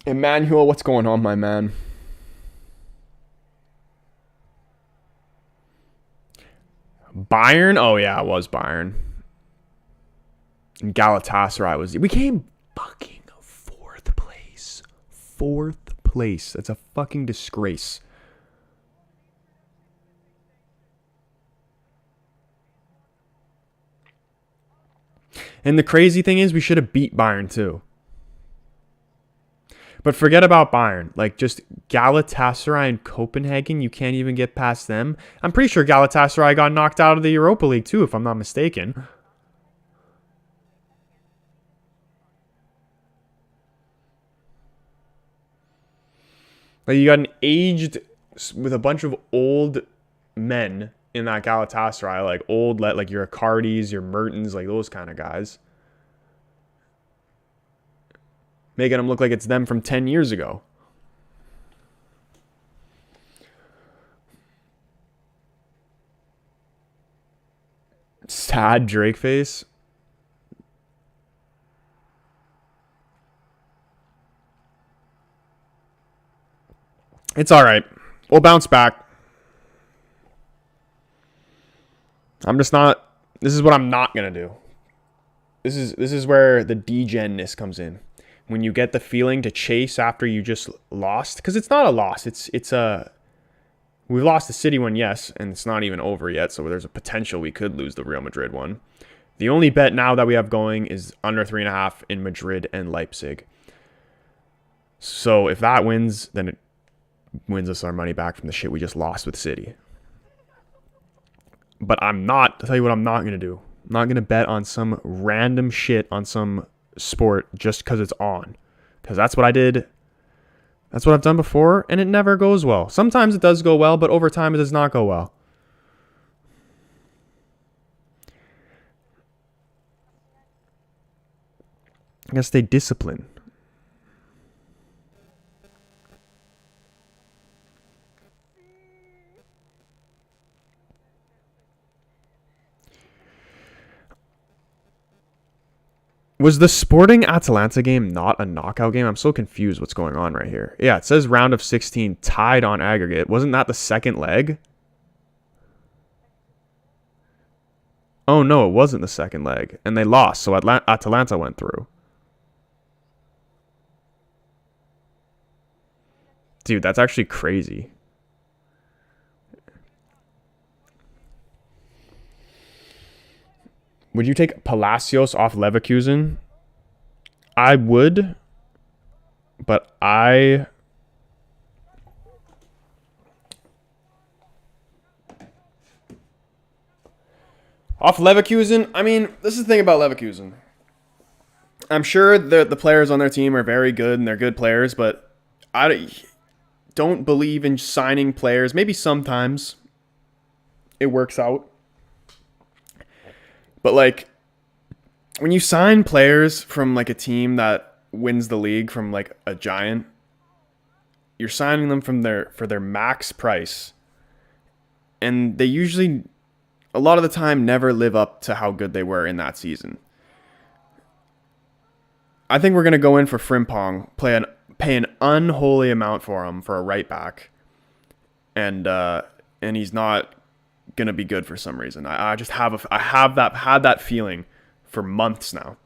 Emmanuel, what's going on, my man? Bayern? Oh, yeah, it was Bayern. And Galatasaray was... We came fucking 4th place. 4th place. That's a fucking disgrace. And the crazy thing is we should have beat Bayern, too. But forget about Bayern. Like, just Galatasaray and Copenhagen, you can't even get past them. I'm pretty sure Galatasaray got knocked out of the Europa League, too, if I'm not mistaken. Like, you got an aged... with a bunch of old men in that Galatasaray. Like, old... like, your Icardis, your Mertens, like, those kind of guys. Making them look like it's them from 10 years ago. Sad Drake face. It's all right. We'll bounce back. I'm just not... This is what I'm not going to do. This is where the degen-ness comes in. When you get the feeling to chase after you just lost. Because it's not a loss. It's a... We've lost the City one, yes, and it's not even over yet, so there's a potential we could lose the Real Madrid one. The only bet now that we have going is under 3.5 in Madrid and Leipzig. So if that wins, then it wins us our money back from the shit we just lost with City. But I'll tell you what I'm not going to do. I'm not going to bet on some random shit on some sport just because it's on. Because that's what I did. That's what I've done before, and it never goes well. Sometimes it does go well, but over time it does not go well. I gotta stay disciplined. Was the Sporting Atalanta game not a knockout game? I'm so confused what's going on right here. Yeah, it says round of 16 tied on aggregate. Wasn't that the second leg? Oh, no, it wasn't the second leg. And they lost, so Atalanta went through. Dude, that's actually crazy. Would you take Palacios off Leverkusen? I would, but off Leverkusen, I mean, this is the thing about Leverkusen. I'm sure the players on their team are very good and they're good players, but I don't believe in signing players. Maybe sometimes it works out. But, like, when you sign players from, like, a team that wins the league from, like, a giant, you're signing them for their max price, and they usually, a lot of the time, never live up to how good they were in that season. I think we're gonna go in for Frimpong, pay an unholy amount for him for a right back, and he's not gonna be good for some reason. I just had that feeling for months now.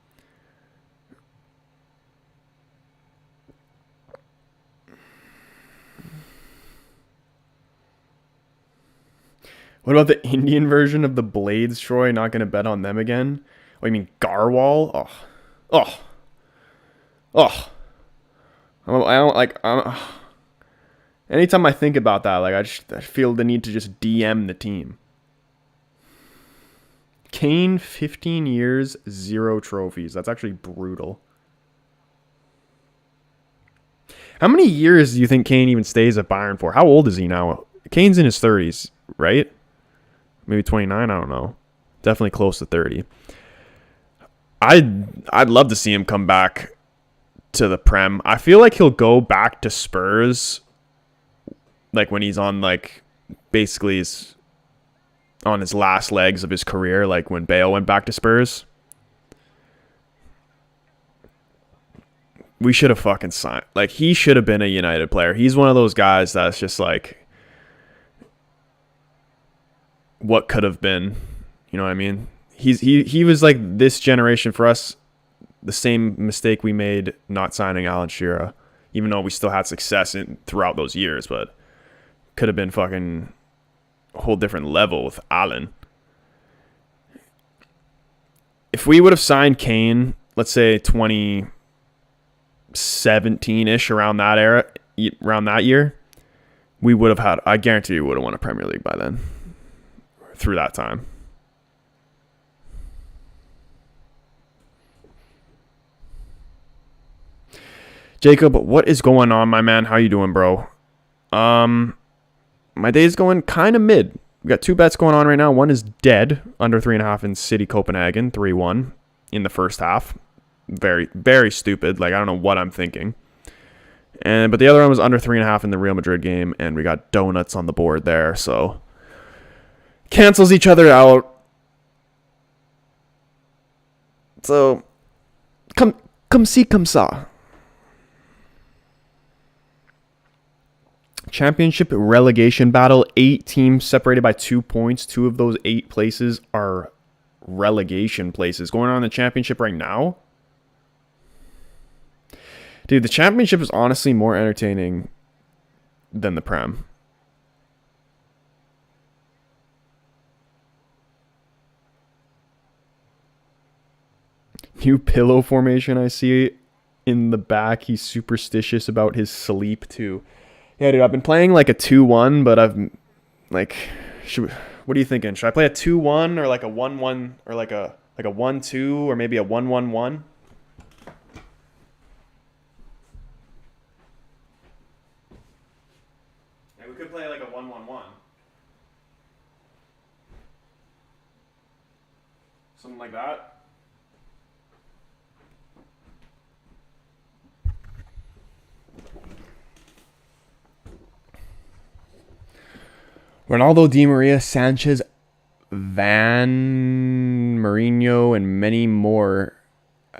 What about the Indian version of the Blades, Troy? Not gonna bet on them again? Oh, you mean Garwal? Oh, oh. I don't like. Anytime I think about that, like I feel the need to just DM the team. Kane, 15 years, 0 trophies. That's actually brutal. How many years do you think Kane even stays at Bayern for? How old is he now? Kane's in his 30s, right? Maybe 29, I don't know. Definitely close to 30. I'd love to see him come back to the Prem. I feel like he'll go back to Spurs like when he's on like basically on his last legs of his career, like when Bale went back to Spurs. We should have fucking signed. Like, he should have been a United player. He's one of those guys that's just like, what could have been. You know what I mean? He was like this generation for us. The same mistake we made not signing Alan Shearer, even though we still had success throughout those years, but could have been fucking a whole different level with Alan. If we would have signed Kane, let's say 2017-ish, around that year, we would have had, I guarantee we would have won a Premier League by then, through that time. Jacob, what is going on, my man? How you doing, bro? My day's going kind of mid. We got 2 bets going on right now. One is dead, under 3.5 in City Copenhagen, 3-1 in the first half. Very, very stupid. Like, I don't know what I'm thinking. But the other one was under 3.5 in the Real Madrid game, and we got donuts on the board there. So cancels each other out. So come see, come saw. Championship relegation battle. 8 teams separated by 2 points. 2 of those 8 places are relegation places. Going on in the championship right now. Dude, the championship is honestly more entertaining than the Prem. New pillow formation I see in the back. He's superstitious about his sleep too. Yeah, dude, I've been playing like a 2-1, but I've like, what are you thinking? Should I play a 2-1 or like a 1-1 or like a 1-2 or maybe a 1-1-1? Yeah, we could play like a 1-1-1. Something like that. Ronaldo, Di Maria, Sanchez, Van Mourinho, and many more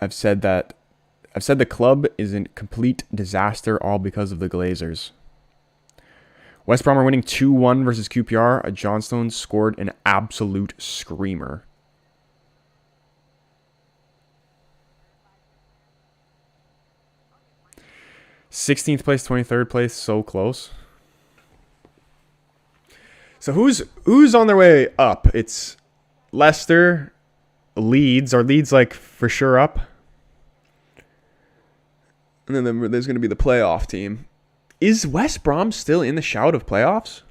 have said the club is a complete disaster, all because of the Glazers. West Brom are winning 2-1 versus QPR. Johnstone scored an absolute screamer. '16th place, 23rd place, so close. So who's on their way up? It's Leicester, Leeds. Are Leeds like for sure up? And then there's going to be the playoff team. Is West Brom still in the shout of playoffs?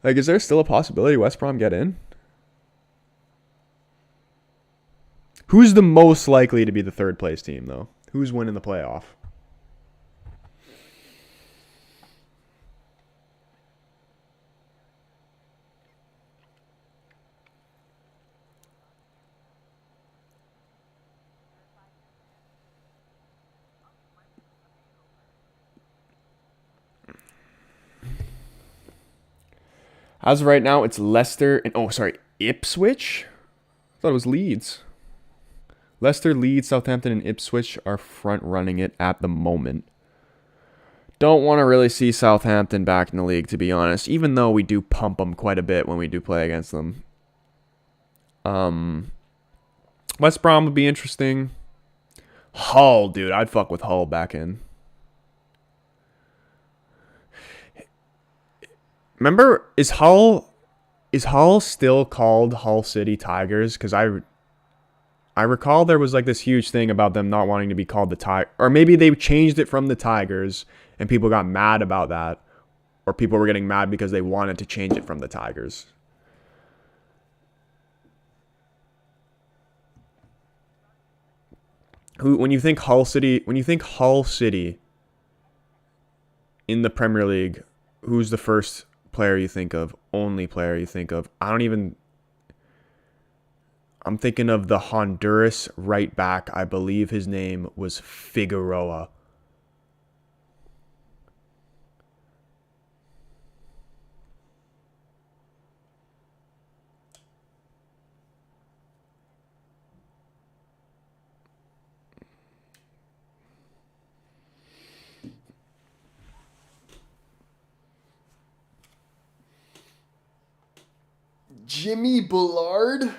Like, is there still a possibility West Brom get in? Who's the most likely to be the 3rd place team, though? Who's winning the playoff? As of right now, it's Leicester and Ipswich. I thought it was Leeds. Leicester, Leeds, Southampton, and Ipswich are front running it at the moment. Don't want to really see Southampton back in the league, to be honest, even though we do pump them quite a bit when we do play against them. West Brom would be interesting. Hull, dude. I'd fuck with Hull back in. Remember, is Hull still called Hull City Tigers? Because I recall there was like this huge thing about them not wanting to be called the Tigers. Or maybe they changed it from the Tigers and people got mad about that. Or people were getting mad because they wanted to change it from the Tigers. When you think Hull City in the Premier League, who's the first player you think of? Only player you think of? I'm thinking of the Honduras right back. I believe his name was Figueroa. Jimmy Bullard?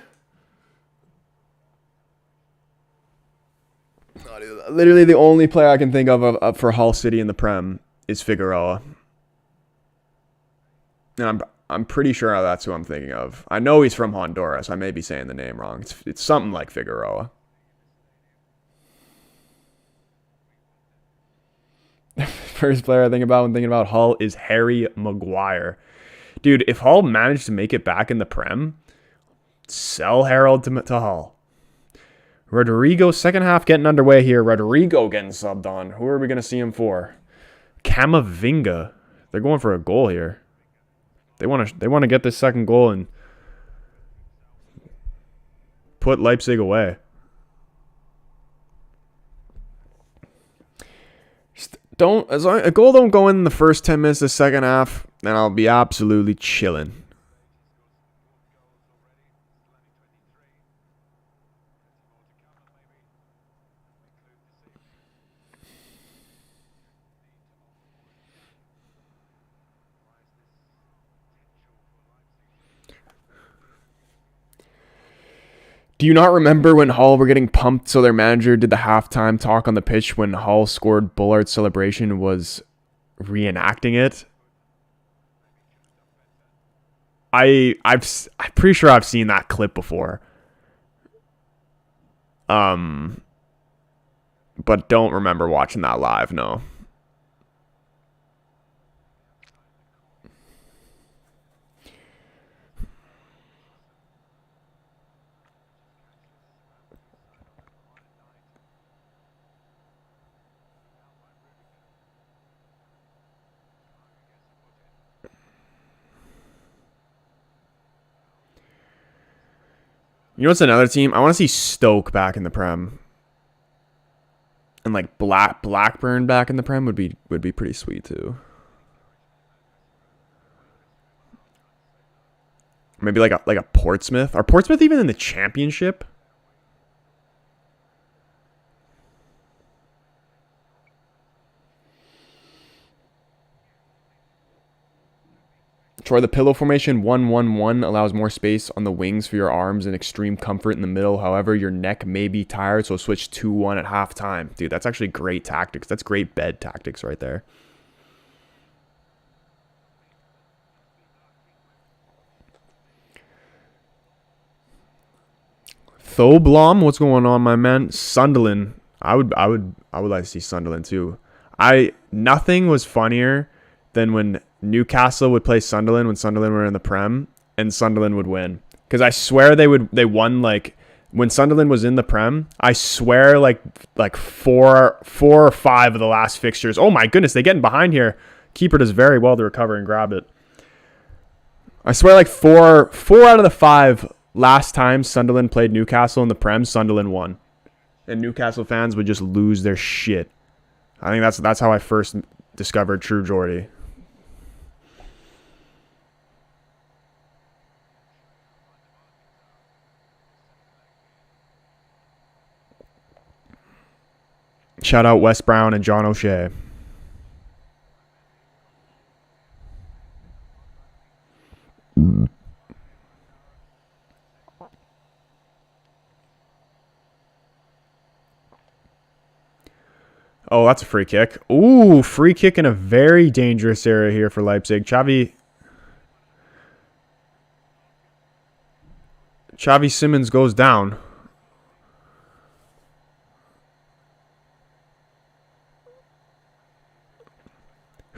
Literally the only player I can think of for Hull City in the Prem is Figueroa. And I'm pretty sure that's who I'm thinking of. I know he's from Honduras. I may be saying the name wrong. It's something like Figueroa. First player I think about when thinking about Hull is Harry Maguire. Dude, if Hull managed to make it back in the Prem, sell Harold to Hull. Rodrigo, second half getting underway here. Rodrigo getting subbed on. Who are we going to see him for? Camavinga. They're going for a goal here. They want to get this second goal and put Leipzig away. A goal don't go in the first 10 minutes of the second half, then I'll be absolutely chilling. Do you not remember when Hull were getting pumped so their manager did the halftime talk on the pitch when Hull scored Bullard's celebration was reenacting it? I'm pretty sure I've seen that clip before. But don't remember watching that live, no. You know what's another team? I want to see Stoke back in the Prem. And like Blackburn back in the Prem would be pretty sweet too. Maybe like a Portsmouth. Are Portsmouth even in the Championship? Troy, the pillow formation 1-1-1 allows more space on the wings for your arms and extreme comfort in the middle. However, your neck may be tired, so switch 2-1 at halftime. Dude, that's actually great tactics. That's great bed tactics right there. Thoblom, what's going on, my man? Sunderland. I would like to see Sunderland too. Nothing was funnier than when Newcastle would play Sunderland when Sunderland were in the Prem and Sunderland would win. Because I swear they won like when Sunderland was in the Prem. I swear like four or five of the last fixtures. Oh my goodness, they getting behind here. Keeper does very well to recover and grab it. I swear like four out of the 5 last times Sunderland played Newcastle in the Prem, Sunderland won. And Newcastle fans would just lose their shit. I think that's how I first discovered True Geordie. Shout out Wes Brown and John O'Shea. Oh, that's a free kick. Ooh, free kick in a very dangerous area here for Leipzig. Xavi Simmons goes down.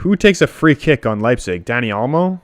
Who takes a free kick on Leipzig? Dani Olmo?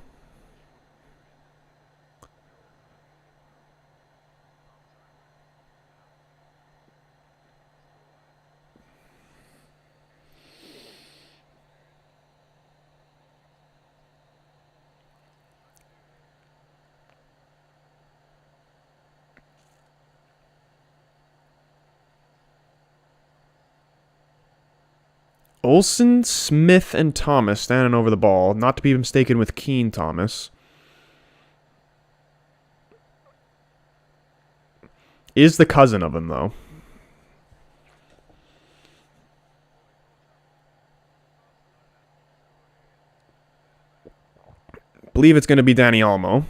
Olsen, Smith, and Thomas standing over the ball. Not to be mistaken with Keane Thomas. Is the cousin of him, though. Believe it's going to be Dani Olmo.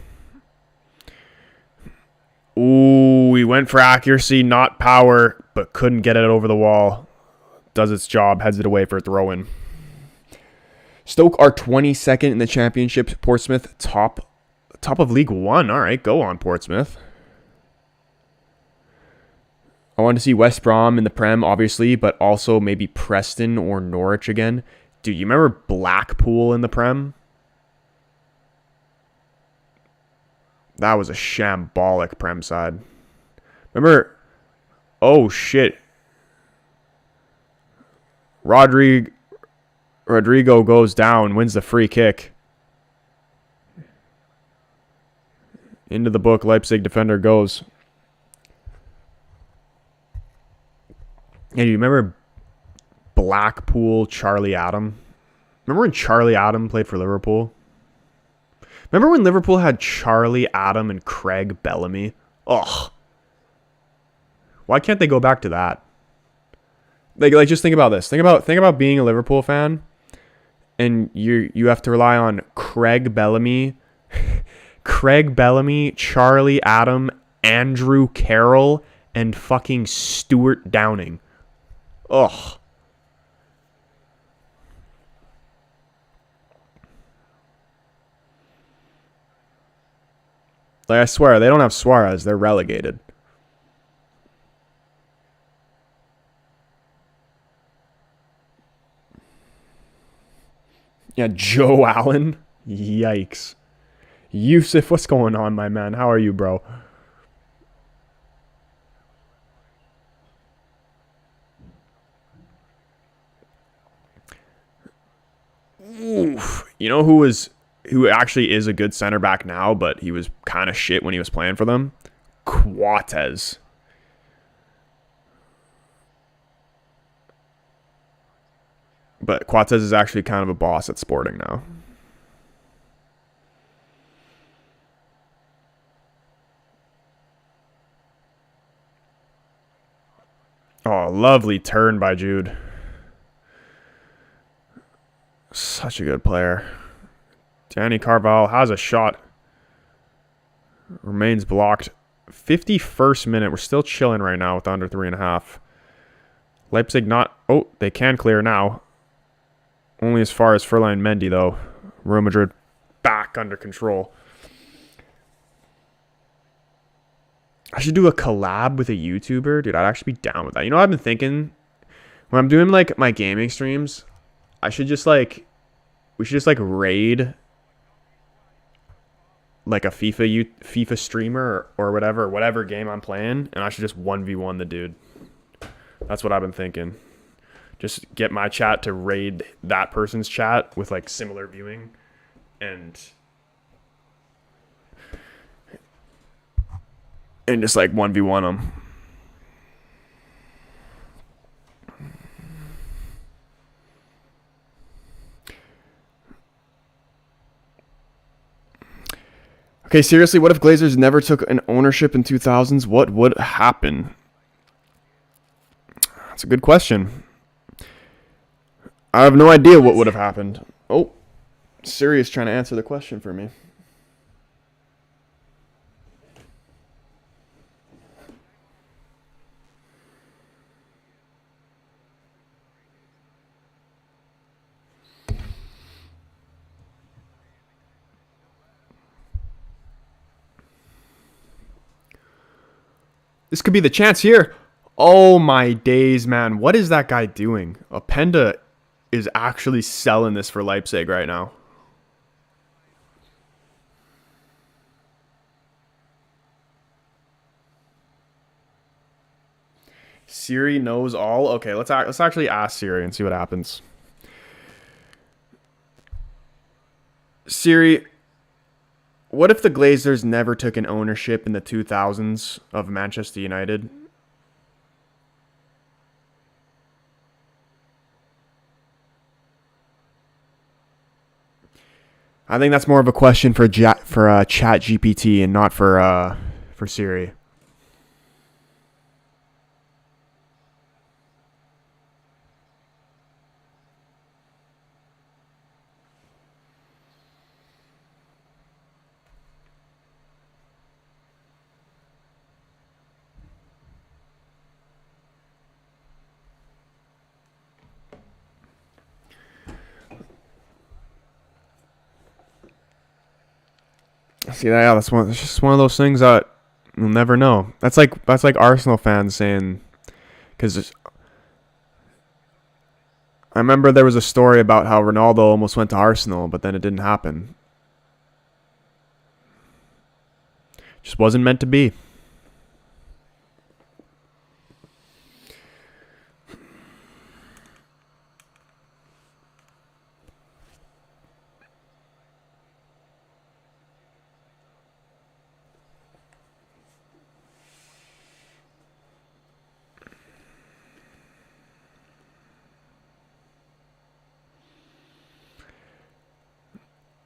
Ooh, he went for accuracy, not power, but couldn't get it over the wall. Does its job, heads it away for a throw-in. Stoke are 22nd in the championship. Portsmouth top of League One. All right, go on, Portsmouth. I want to see West Brom in the Prem, obviously, but also maybe Preston or Norwich again. Dude, you remember Blackpool in the Prem? That was a shambolic Prem side. Remember? Oh, shit. Rodrigo goes down, wins the free kick. Into the book, Leipzig defender goes. And you remember Blackpool, Charlie Adam? Remember when Charlie Adam played for Liverpool? Remember when Liverpool had Charlie Adam and Craig Bellamy? Ugh. Why can't they go back to that? Like just think about this. Think about being a Liverpool fan, and you have to rely on Craig Bellamy, Charlie Adam, Andrew Carroll, and fucking Stuart Downing. Ugh. Like, I swear, they don't have Suarez. They're relegated. Yeah, Joe Allen. Yikes. Yusuf, what's going on, my man? How are you, bro? Oof. You know who actually is a good center back now, but he was kind of shit when he was playing for them? Coates. But Coates is actually kind of a boss at Sporting now. Oh, lovely turn by Jude. Such a good player. Danny Carvalho has a shot. Remains blocked. 51st minute. We're still chilling right now with under 3.5. Leipzig not... Oh, they can clear now. Only as far as Furlan Mendy, though. Real Madrid back under control. I should do a collab with a YouTuber. Dude, I'd actually be down with that. You know what I've been thinking? When I'm doing, like, my gaming streams, I should just, like... We should just, like, raid... like a FIFA streamer or whatever game I'm playing, and I should just 1v1 the dude. That's what I've been thinking. Just get my chat to raid that person's chat with like similar viewing, and just like 1v1 them. Okay, seriously, what if Glazers never took an ownership in 2000s? What would happen? That's a good question. I have no idea what would have happened. Oh, Siri is trying to answer the question for me. This could be the chance here. Oh my days, man. What is that guy doing? Openda is actually selling this for Leipzig right now. Siri knows all. Okay, let's actually ask Siri and see what happens. Siri, what if the Glazers never took an ownership in the 2000s of Manchester United? I think that's more of a question for Chat GPT and not for Siri. See, yeah, that's just one of those things that you'll never know. That's like Arsenal fans saying, because I remember there was a story about how Ronaldo almost went to Arsenal, but then it didn't happen. Just wasn't meant to be.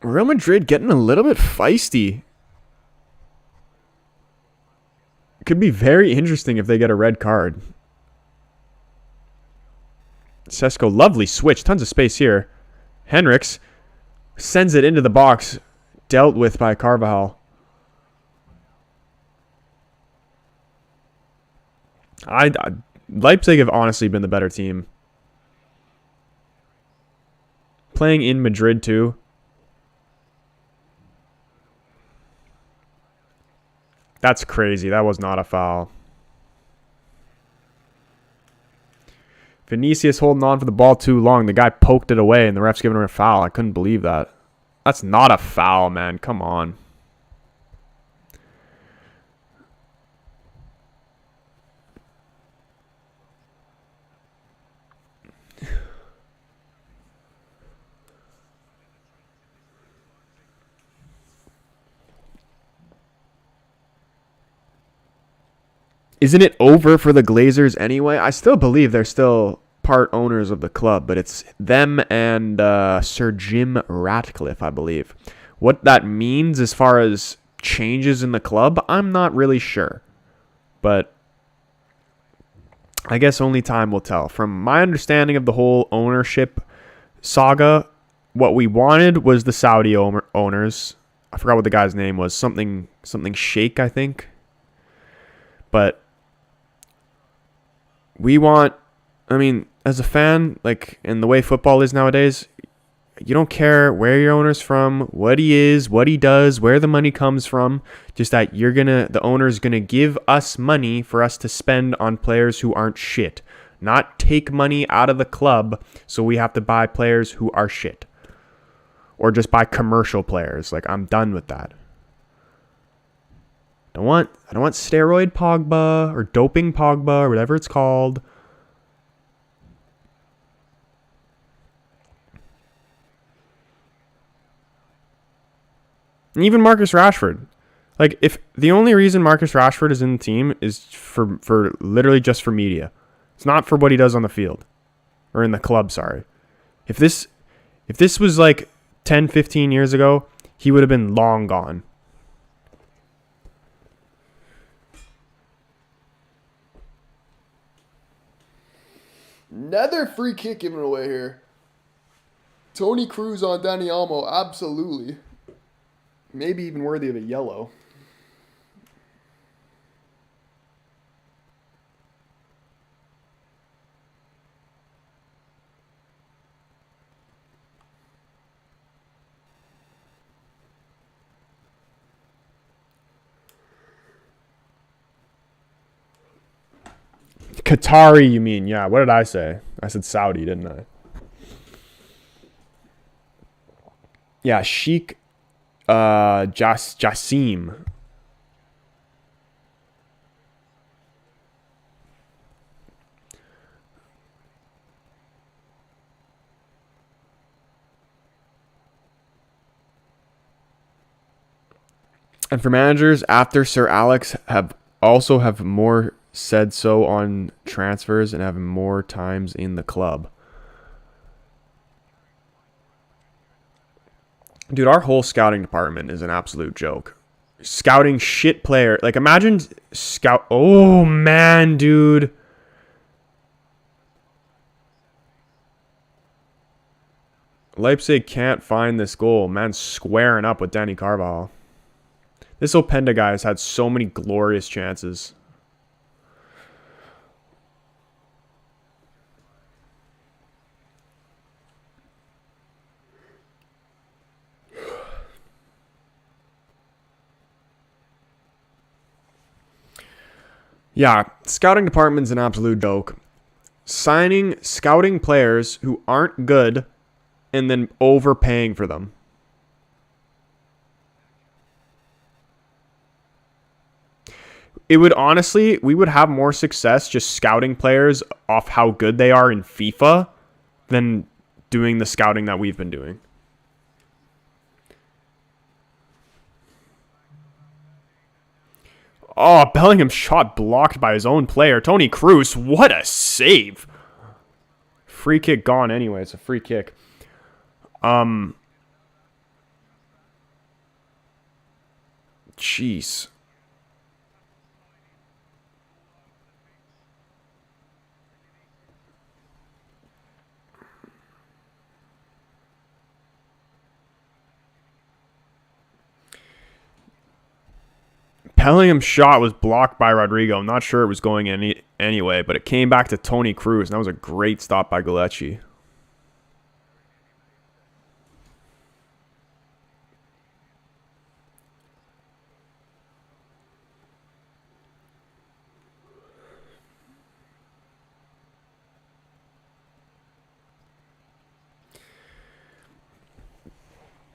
Real Madrid getting a little bit feisty. Could be very interesting if they get a red card. Sesko, lovely switch. Tons of space here. Henriks sends it into the box. Dealt with by Carvajal. Leipzig have honestly been the better team. Playing in Madrid too. That's crazy. That was not a foul. Vinicius holding on for the ball too long. The guy poked it away and the ref's giving him a foul. I couldn't believe that. That's not a foul, man. Come on. Isn't it over for the Glazers anyway? I still believe they're still part owners of the club, but it's them and Sir Jim Ratcliffe, I believe. What that means as far as changes in the club, I'm not really sure. But I guess only time will tell. From my understanding of the whole ownership saga, what we wanted was the Saudi owners. I forgot what the guy's name was. Something Sheikh, I think. But we want, as a fan, like, in the way football is nowadays, you don't care where your owner's from, what he is, what he does, where the money comes from. Just that the owner's gonna give us money for us to spend on players who aren't shit. Not take money out of the club so we have to buy players who are shit. Or just buy commercial players. Like, I'm done with that. I don't want steroid Pogba or doping Pogba or whatever it's called. And even Marcus Rashford. Like, if the only reason Marcus Rashford is in the team is for literally just for media. It's not for what he does on the field. Or in the club, sorry. If this was like 10, 15 years ago, he would have been long gone. Another free kick given away here. Tony Cruz on Danny Almo, absolutely. Maybe even worthy of a yellow. Qatari, you mean? Yeah, what did I say? I said Saudi, didn't I? Yeah, Sheikh Jassim. And for managers, after Sir Alex have more said so on transfers and have more times in the club. Dude, our whole scouting department is an absolute joke. Scouting shit player. Like, imagine scout. Oh, man, dude. Leipzig can't find this goal. Man, squaring up with Danny Carvajal. This Openda guy has had so many glorious chances. Yeah, scouting department's an absolute joke. Scouting players who aren't good and then overpaying for them. We would have more success just scouting players off how good they are in FIFA than doing the scouting that we've been doing. Oh, Bellingham shot blocked by his own player. Tony Cruz, what a save. Free kick gone anyway. It's a free kick. Jeez. Bellingham's shot was blocked by Rodrigo. I'm not sure it was going anyway, but it came back to Tony Cruz, and that was a great stop by Galechi.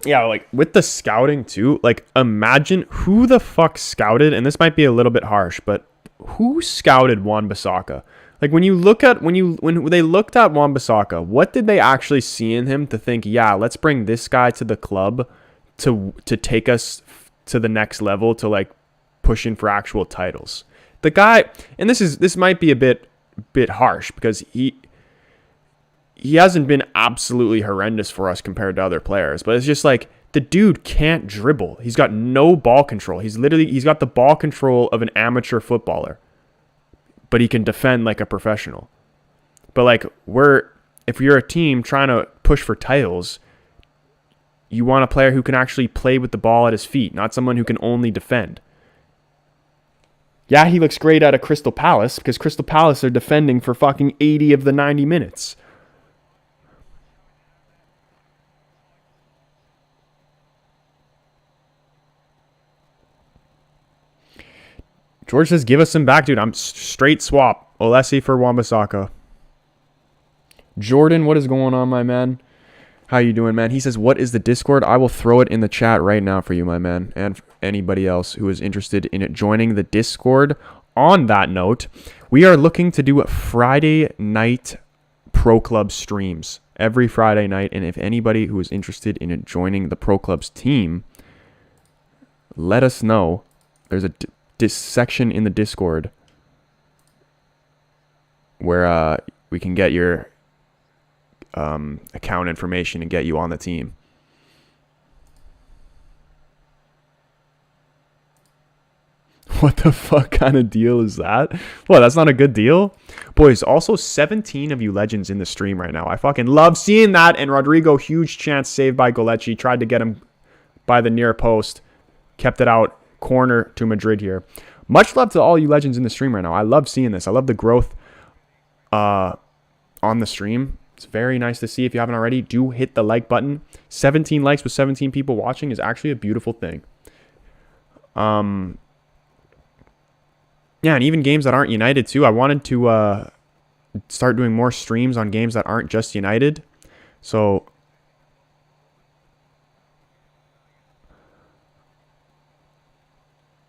Yeah, like with the scouting too, like imagine who the fuck scouted, and this might be a little bit harsh, but who scouted Wan-Bissaka? Like when they looked at Wan-Bissaka, what did they actually see in him to think, yeah, let's bring this guy to the club to take us to the next level, to like pushing for actual titles. The guy, and this might be a bit harsh because he hasn't been absolutely horrendous for us compared to other players, but it's just like the dude can't dribble. He's got no ball control. He's got the ball control of an amateur footballer, but he can defend like a professional. But like if you're a team trying to push for titles, you want a player who can actually play with the ball at his feet, not someone who can only defend. Yeah, he looks great out of Crystal Palace because Crystal Palace are defending for fucking 80 of the 90 minutes. George says, give us him back, dude. I'm straight swap. Olesi for Wan-Bissaka. Jordan, what is going on, my man? How you doing, man? He says, what is the Discord? I will throw it in the chat right now for you, my man, and anybody else who is interested in joining the Discord. On that note, we are looking to do Friday night Pro Club streams every Friday night, and if anybody who is interested in joining the Pro Club's team, let us know. There's a section in the Discord where we can get your account information and get you on the team. What the fuck kind of deal is that? Well, that's not a good deal. Boys, also 17 of you legends in the stream right now. I fucking love seeing that. And Rodrigo, huge chance saved by Golechi. Tried to get him by the near post. Kept it out. Corner to Madrid here. Much love to all you legends in the stream right now. I love seeing this. I love the growth on the stream. It's very nice to see. If you haven't already, do hit the like button. 17 likes with 17 people watching is actually a beautiful thing. Yeah, and even games that aren't United too. I wanted to start doing more streams on games that aren't just United. So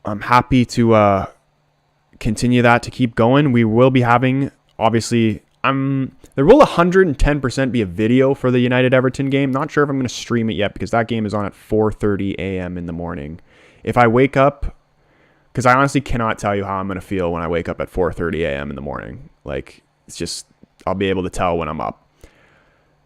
I'm happy to continue that, to keep going. We will be having, obviously, there will 110% be a video for the United-Everton game. Not sure if I'm going to stream it yet because that game is on at 4:30 a.m. in the morning. If I wake up, because I honestly cannot tell you how I'm going to feel when I wake up at 4:30 a.m. in the morning. Like, it's just, I'll be able to tell when I'm up.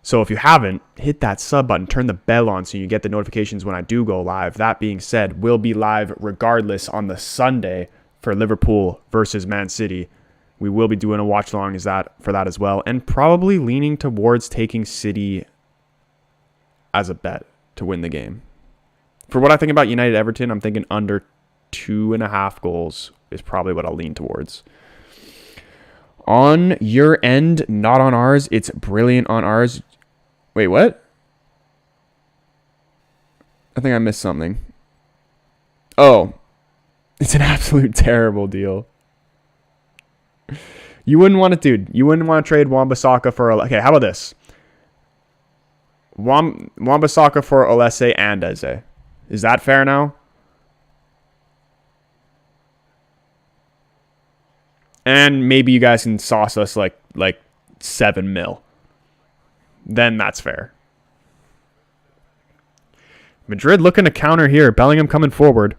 So if you haven't, hit that sub button, turn the bell on so you get the notifications when I do go live. That being said, we'll be live regardless on the Sunday for Liverpool versus Man City. We will be doing a watch along for that as well, and probably leaning towards taking City as a bet to win the game. For what I think about United Everton, I'm thinking under 2.5 goals is probably what I'll lean towards. On your end, not on ours. It's brilliant on ours. Wait, what? I think I missed something. Oh, it's an absolute terrible deal. You wouldn't want to, dude. You wouldn't want to trade Wan-Bissaka for... Okay, how about this? Wan-Bissaka for Olise and Eze. Is that fair now? And maybe you guys can sauce us like 7 mil. Then that's fair. Madrid looking to counter here. Bellingham coming forward.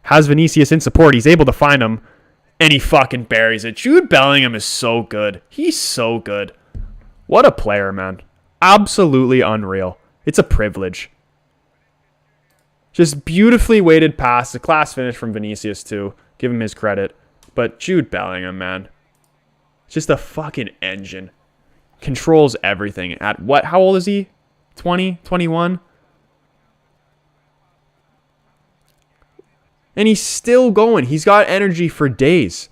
Has Vinicius in support. He's able to find him. And he fucking buries it. Jude Bellingham is so good. He's so good. What a player, man. Absolutely unreal. It's a privilege. Just beautifully weighted pass. A class finish from Vinicius, too. Give him his credit. But Jude Bellingham, man. Just a fucking engine. Controls everything. At what? How old is he? 20? 21? And he's still going. He's got energy for days.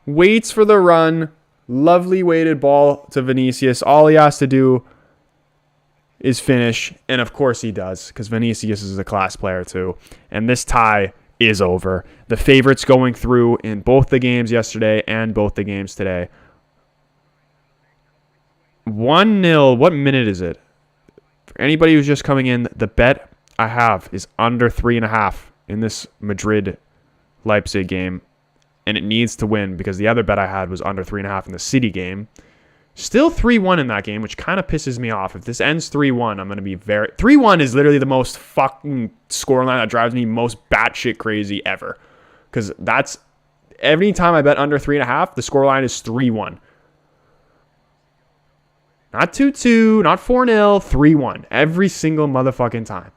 Waits for the run. Lovely weighted ball to Vinicius. All he has to do is finish. And of course he does, because Vinicius is a class player too. And this tie is over. The favorites going through in both the games yesterday and both the games today. 1-0. What minute is it? For anybody who's just coming in, the bet I have is under 3.5 in this Madrid-Leipzig game. And it needs to win because the other bet I had was under 3.5 in the City game. Still 3-1 in that game, which kind of pisses me off. If this ends 3-1, I'm going to be very... 3-1 is literally the most fucking scoreline that drives me most batshit crazy ever. Because that's... Every time I bet under 3.5, the scoreline is 3-1. Not 2-2, not 4-0, 3-1. Every single motherfucking time.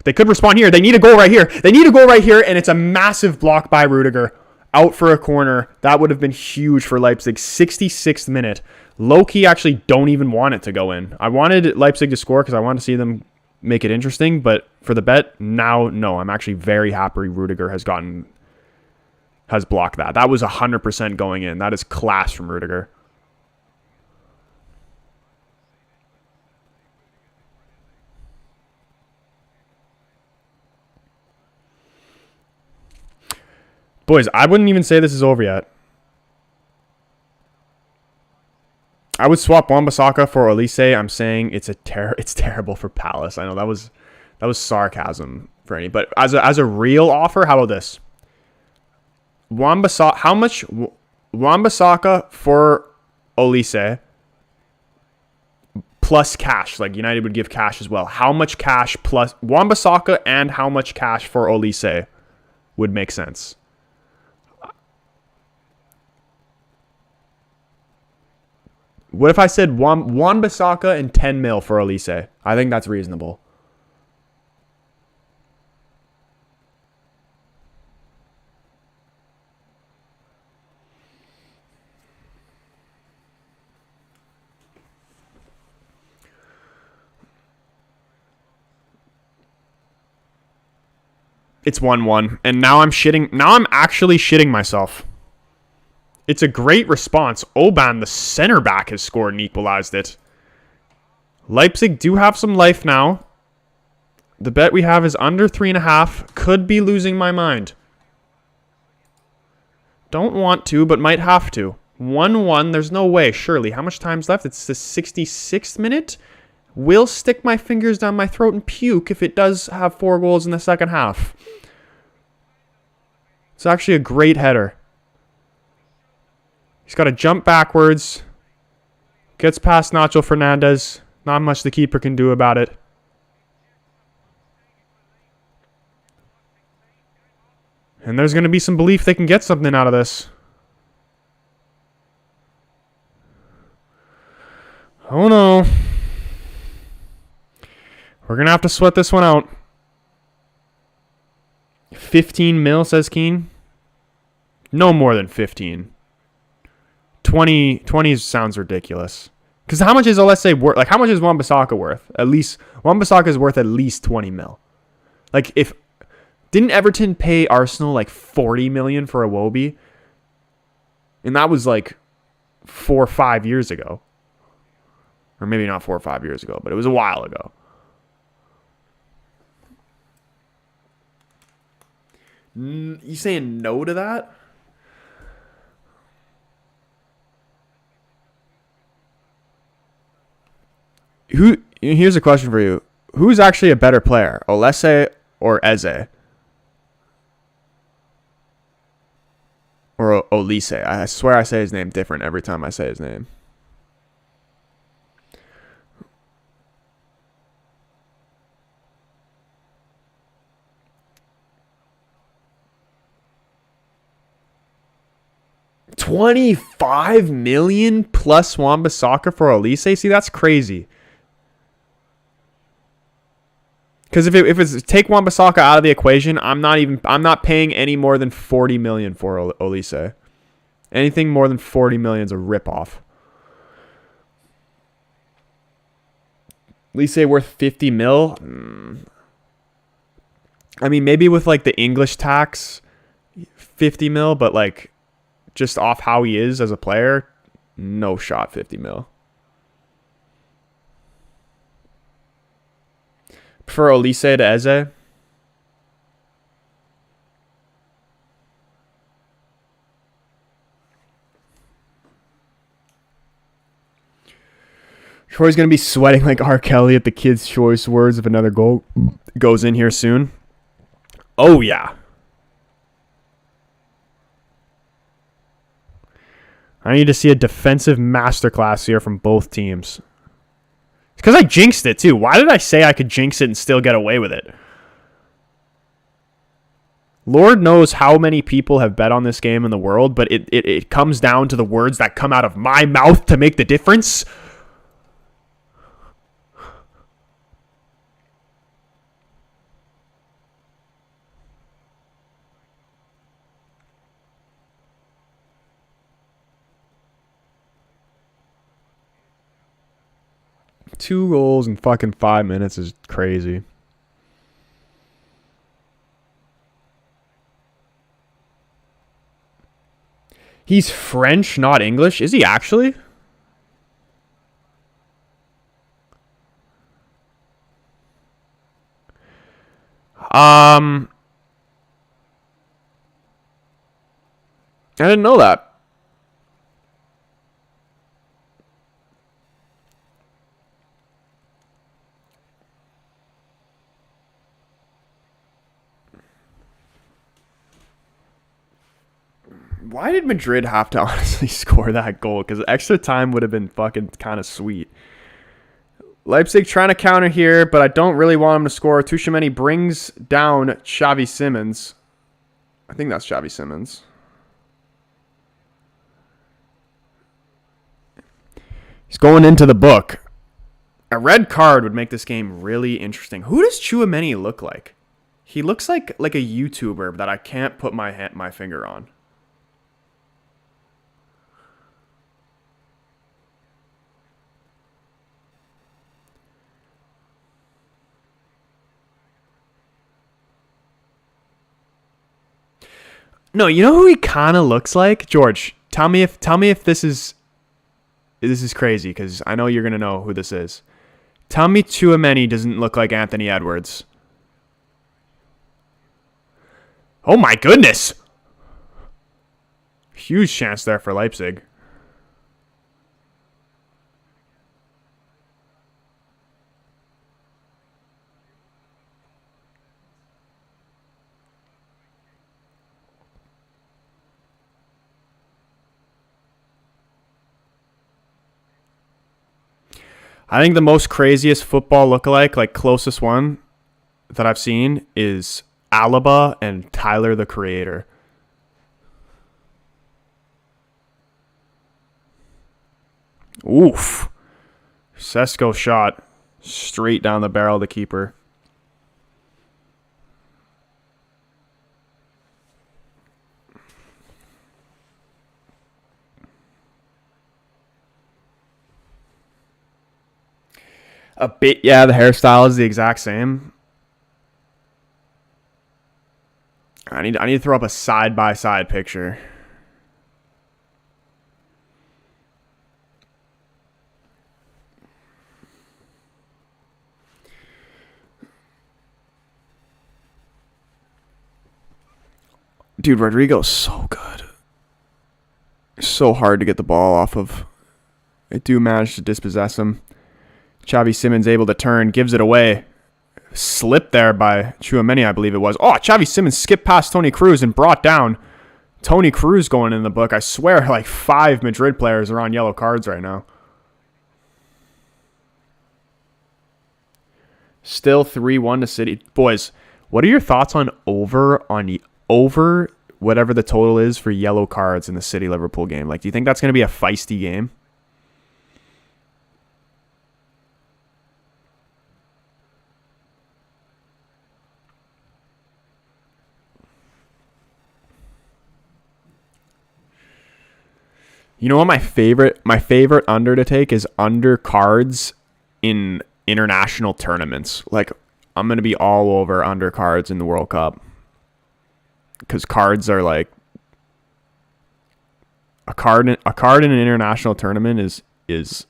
They could respond here. They need a goal right here. They need a goal right here, and it's a massive block by Rudiger. Out for a corner. That would have been huge for Leipzig. 66th minute. Low-key actually don't even want it to go in. I wanted Leipzig to score because I wanted to see them make it interesting, but for the bet, now, no. I'm actually very happy Rudiger has blocked that. That was 100% going in. That is class from Rudiger. Boys, I wouldn't even say this is over yet. I would swap Wan-Bissaka for Olise. I'm saying it's terrible for Palace. I know that was sarcasm for any, but as a real offer, how about this? How much Wan-Bissaka for Olise plus cash? Like United would give cash as well. How much cash plus Wan-Bissaka and how much cash for Olise would make sense? What if I said Wan-Bissaka and 10 mil for Elise? I think that's reasonable. It's 1-1. And now I'm shitting. Now I'm actually shitting myself. It's a great response. Oban, the center back, has scored and equalized it. Leipzig do have some life now. The bet we have is under 3.5. Could be losing my mind. Don't want to, but might have to. 1-1. There's no way, surely. How much time's left? It's the 66th minute. Will stick my fingers down my throat and puke if it does have 4 goals in the second half. It's actually a great header. He's got to jump backwards. Gets past Nacho Fernandez. Not much the keeper can do about it. And there's going to be some belief they can get something out of this. Oh no. We're going to have to sweat this one out. 15 mil, says Keane. No more than 15. 20 sounds ridiculous. Because how much is Olise worth? Like, how much is Wan-Bissaka worth? At least, Wan-Bissaka is worth at least 20 mil. Like, didn't Everton pay Arsenal like 40 million for Iwobi? And that was like 4 or 5 years ago. Or maybe not 4 or 5 years ago, but it was a while ago. You saying no to that? Here's a question for you. Who's actually a better player, Olise or Eze? Or Olise? I swear I say his name different every time I say his name. $25 million plus Wan-Bissaka for Olise? See, that's crazy. Because if it's take Wan-Bissaka out of the equation, I'm not paying any more than 40 million for Olise. Anything more than 40 million is a ripoff. Olise worth 50 mil? I mean, maybe with like the English tax, 50 mil, but like just off how he is as a player, no shot 50 mil. Prefer Olise to Eze? Troy's going to be sweating like R. Kelly at the Kids' Choice Words if another goal goes in here soon. Oh, yeah. I need to see a defensive masterclass here from both teams. It's because I jinxed it, too. Why did I say I could jinx it and still get away with it? Lord knows how many people have bet on this game in the world, but it comes down to the words that come out of my mouth to make the difference. Two goals in fucking 5 minutes is crazy. He's French, not English. Is he actually? I didn't know that. Why did Madrid have to honestly score that goal? Because extra time would have been fucking kind of sweet. Leipzig trying to counter here, but I don't really want him to score. Tchouaméni brings down Xavi Simons. I think that's Xavi Simons. He's going into the book. A red card would make this game really interesting. Who does Chouameni look like? He looks like a YouTuber that I can't put my finger on. No, you know who he kind of looks like? George, tell me if this is crazy, because I know you're gonna know who this is. Tell me Chouameni doesn't look like Anthony Edwards. Oh my goodness! Huge chance there for Leipzig. I think the most craziest football lookalike, like closest one that I've seen, is Alaba and Tyler, the Creator. Oof. Sesko shot straight down the barrel of the keeper. A bit, yeah, the hairstyle is the exact same. I need to throw up a side-by-side picture. Dude, Rodrigo's so good. So hard to get the ball off of. They do manage to dispossess him. Xavi Simons able to turn, gives it away. Slipped there by Chouameni, I believe it was. Oh, Xavi Simons skipped past Toni Kroos and brought down Toni Kroos going in the book. I swear like 5 Madrid players are on yellow cards right now. Still 3-1 to City. Boys, what are your thoughts on over whatever the total is for yellow cards in the City-Liverpool game? Like, do you think that's going to be a feisty game? You know what my favorite under to take is under cards in international tournaments. Like, I'm going to be all over under cards in the World Cup. Because cards are like a card in an international tournament is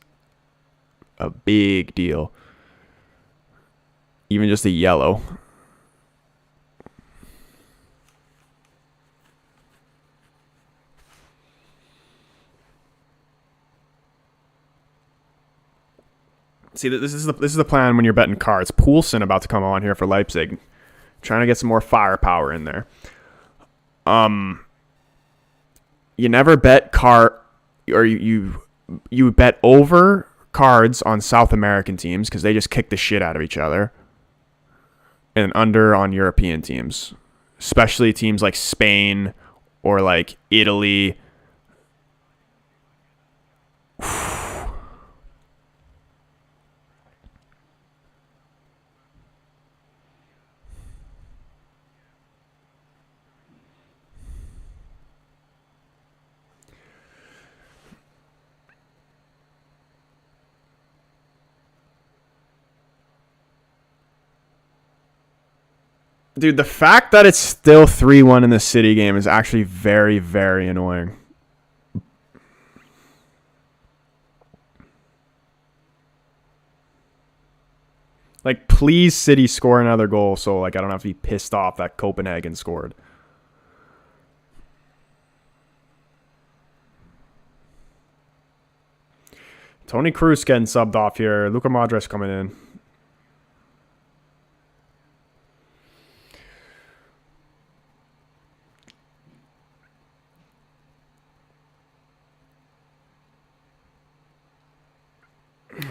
a big deal. Even just a yellow. See, this is the plan when you're betting cards. Poulsen about to come on here for Leipzig, trying to get some more firepower in there. You never bet or you bet over cards on South American teams because they just kick the shit out of each other, and under on European teams, especially teams like Spain or like Italy. Dude, the fact that it's still 3-1 in the City game is actually very, very annoying. Like, please, City, score another goal so like I don't have to be pissed off that Copenhagen scored. Toni Kroos getting subbed off here. Luka Modric coming in.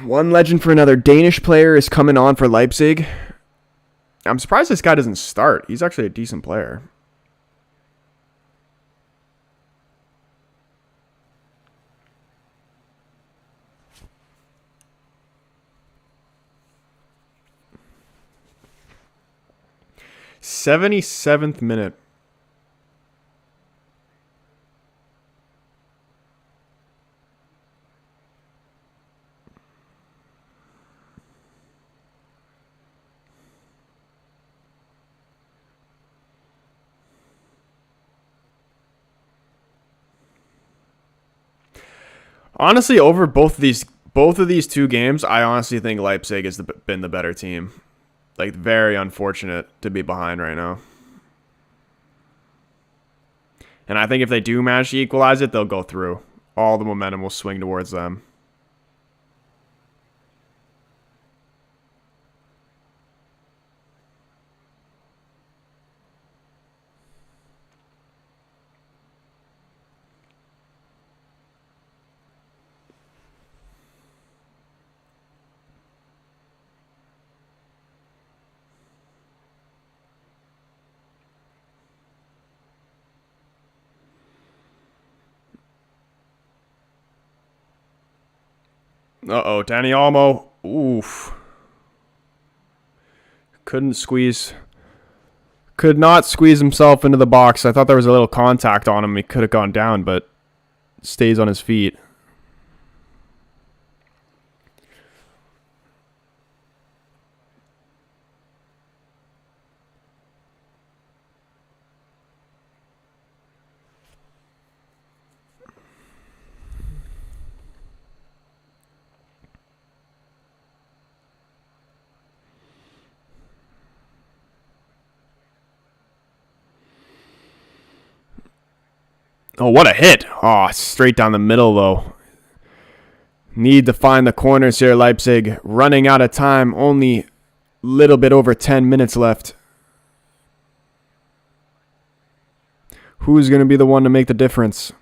One legend for another. Danish player is coming on for Leipzig. I'm surprised this guy doesn't start. He's actually a decent player. 77th minute. Honestly, over both of these two games, I honestly think Leipzig has been the better team. Like, very unfortunate to be behind right now. And I think if they do manage to equalize it, they'll go through. All the momentum will swing towards them. Uh-oh, Danny Olmo. Oof. Could not squeeze himself into the box. I thought there was a little contact on him. He could have gone down, but stays on his feet. Oh, what a hit. Oh, straight down the middle, though. Need to find the corners here, Leipzig. Running out of time. Only a little bit over 10 minutes left. Who's going to be the one to make the difference?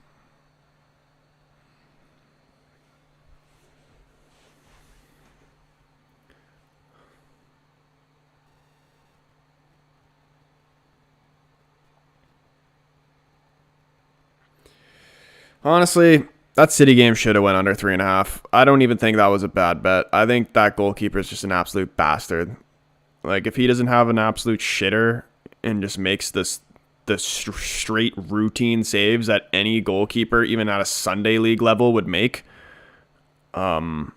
Honestly, that City game should have went under 3.5. I don't even think that was a bad bet. I think that goalkeeper is just an absolute bastard. Like, if he doesn't have an absolute shitter and just makes the straight routine saves that any goalkeeper, even at a Sunday league level, would make, then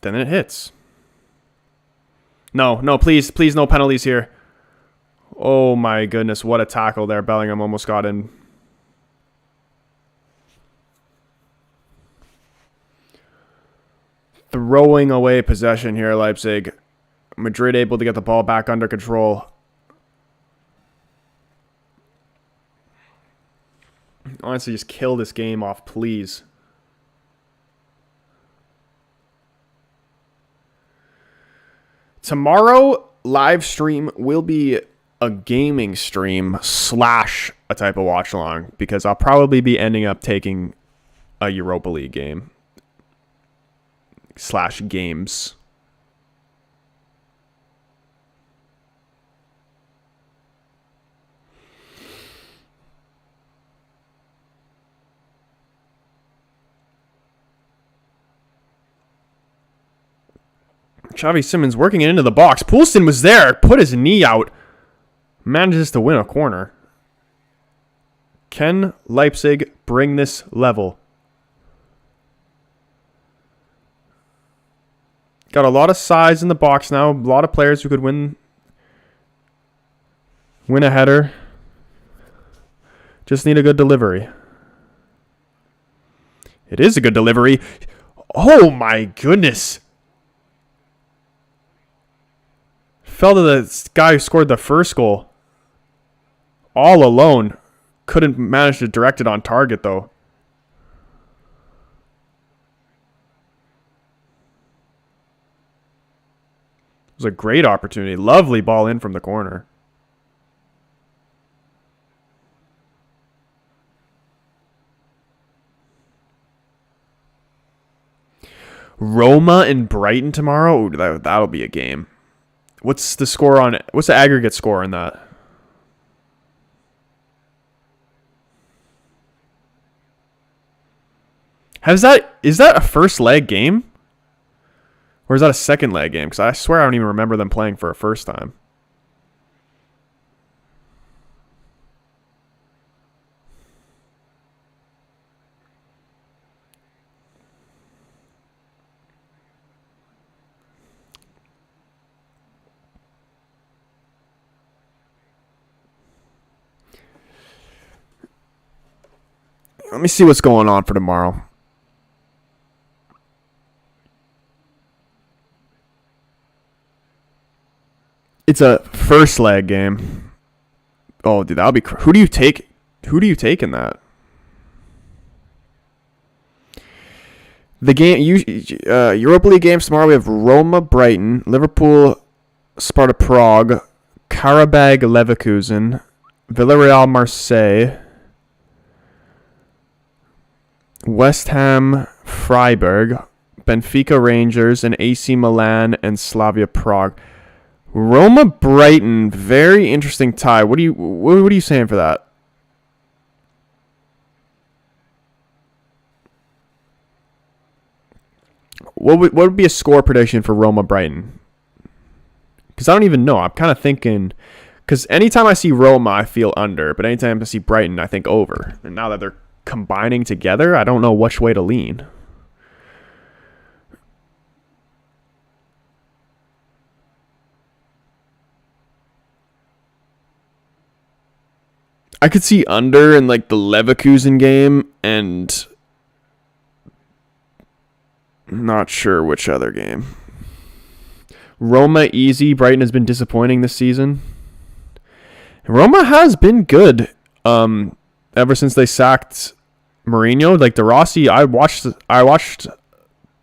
it hits. No, please, no penalties here. Oh my goodness, what a tackle there. Bellingham almost got in. Throwing away possession here, Leipzig. Madrid able to get the ball back under control. Honestly, just kill this game off, please. Tomorrow, live stream will be a gaming stream / a type of watch along, because I'll probably be ending up taking a Europa League game / games. Xavi Simons working it into the box. Poulsen was there, put his knee out, manages to win a corner. Can Leipzig bring this level? Got a lot of size in the box now. A lot of players who could win a header. Just need a good delivery. It is a good delivery. Oh my goodness. Fell to the guy who scored the first goal. All alone. Couldn't manage to direct it on target, though. It was a great opportunity. Lovely ball in from the corner. Roma and Brighton tomorrow? Ooh, that'll be a game. What's the score on it? What's the aggregate score in that? Is that a first leg game? Or is that a second leg game? Because I swear I don't even remember them playing for a first time. Let me see what's going on for tomorrow. It's a first leg game. Oh, dude, that'll be. Who do you take? Who do you take in that? The game, Europa League games tomorrow. We have Roma, Brighton, Liverpool, Sparta Prague, Karabag, Leverkusen, Villarreal, Marseille, West Ham, Freiburg, Benfica, Rangers, and AC Milan and Slavia Prague. Roma, Brighton, very interesting tie. What are you saying for that? What would be a score prediction for Roma, Brighton? Because I don't even know. I'm kind of thinking, because anytime I see Roma, I feel under, but anytime I see Brighton, I think over. And now that they're combining together, I don't know which way to lean. I could see under in like the Leverkusen game, and not sure which other game. Roma easy. Brighton has been disappointing this season. Roma has been good ever since they sacked Mourinho. Like De Rossi, I watched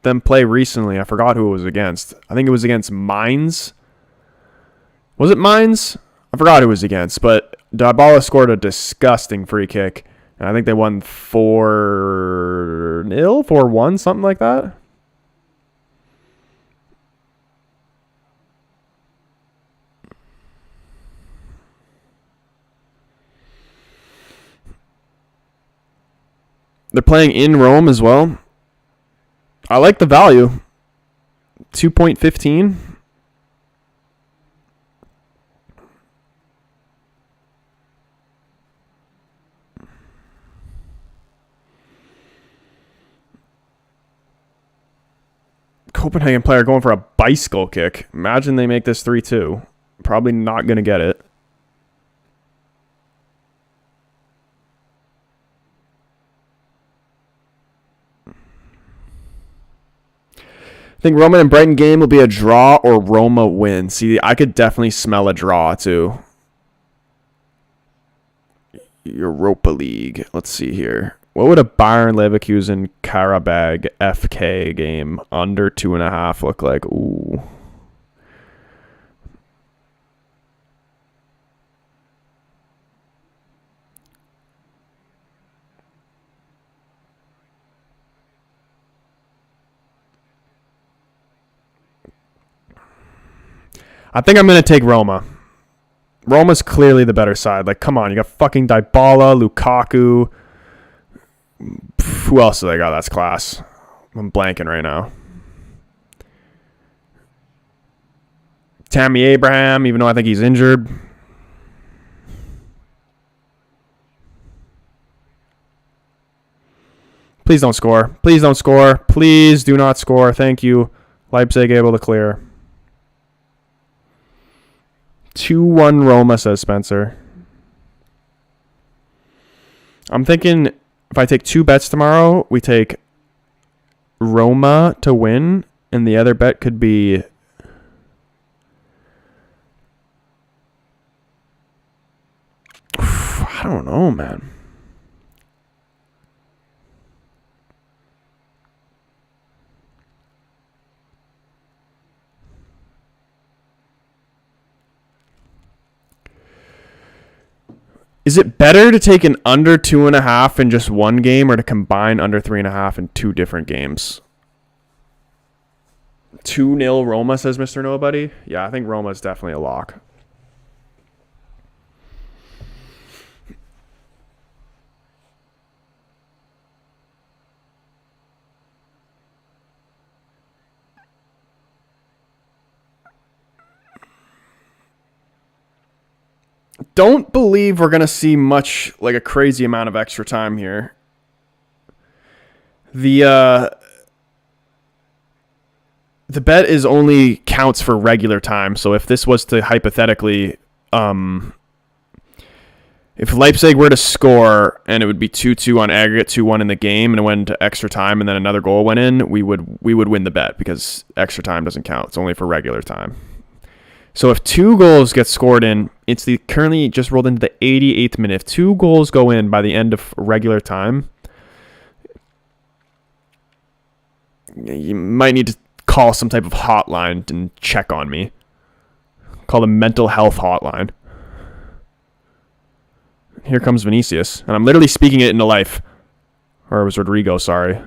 them play recently. I forgot who it was against. I think it was against Mainz. Was it Mainz? I forgot who it was against, but Dybala scored a disgusting free kick. And I think they won 4-0, 4-1, something like that. They're playing in Rome as well. I like the value. 2.15. Copenhagen player going for a bicycle kick. Imagine they make this 3-2. Probably not going to get it. I think Roma and Brighton game will be a draw or Roma win. See, I could definitely smell a draw too. Europa League. Let's see here. What would a Bayern Leverkusen Karabag FK game under 2.5 look like? Ooh. I think I'm going to take Roma. Roma's clearly the better side. Like, come on. You got fucking Dybala, Lukaku. Who else do they got? That's class. I'm blanking right now. Tammy Abraham, even though I think he's injured. Please don't score. Please don't score. Please do not score. Thank you. Leipzig able to clear. 2-1 Roma, says Spencer. I'm thinking if I take 2 bets tomorrow, we take Roma to win, and the other bet could be I don't know, man. Is it better to take an under 2.5 in just one game or to combine under 3.5 in 2 different games? 2-0 Roma, says Mr. Nobody. Yeah, I think Roma is definitely a lock. Don't believe we're going to see much, like a crazy amount of extra time here. The bet is only counts for regular time. So if this was to hypothetically, if If Leipzig were to score and it would be 2-2 on aggregate, 2-1 in the game, and it went into extra time and then another goal went in, we would win the bet because extra time doesn't count. It's only for regular time. So if 2 goals get scored in, it's currently just rolled into the 88th minute. If 2 goals go in by the end of regular time, you might need to call some type of hotline and check on me. Call the mental health hotline. Here comes Vinicius. And I'm literally speaking it into life. Or it was Rodrigo, sorry.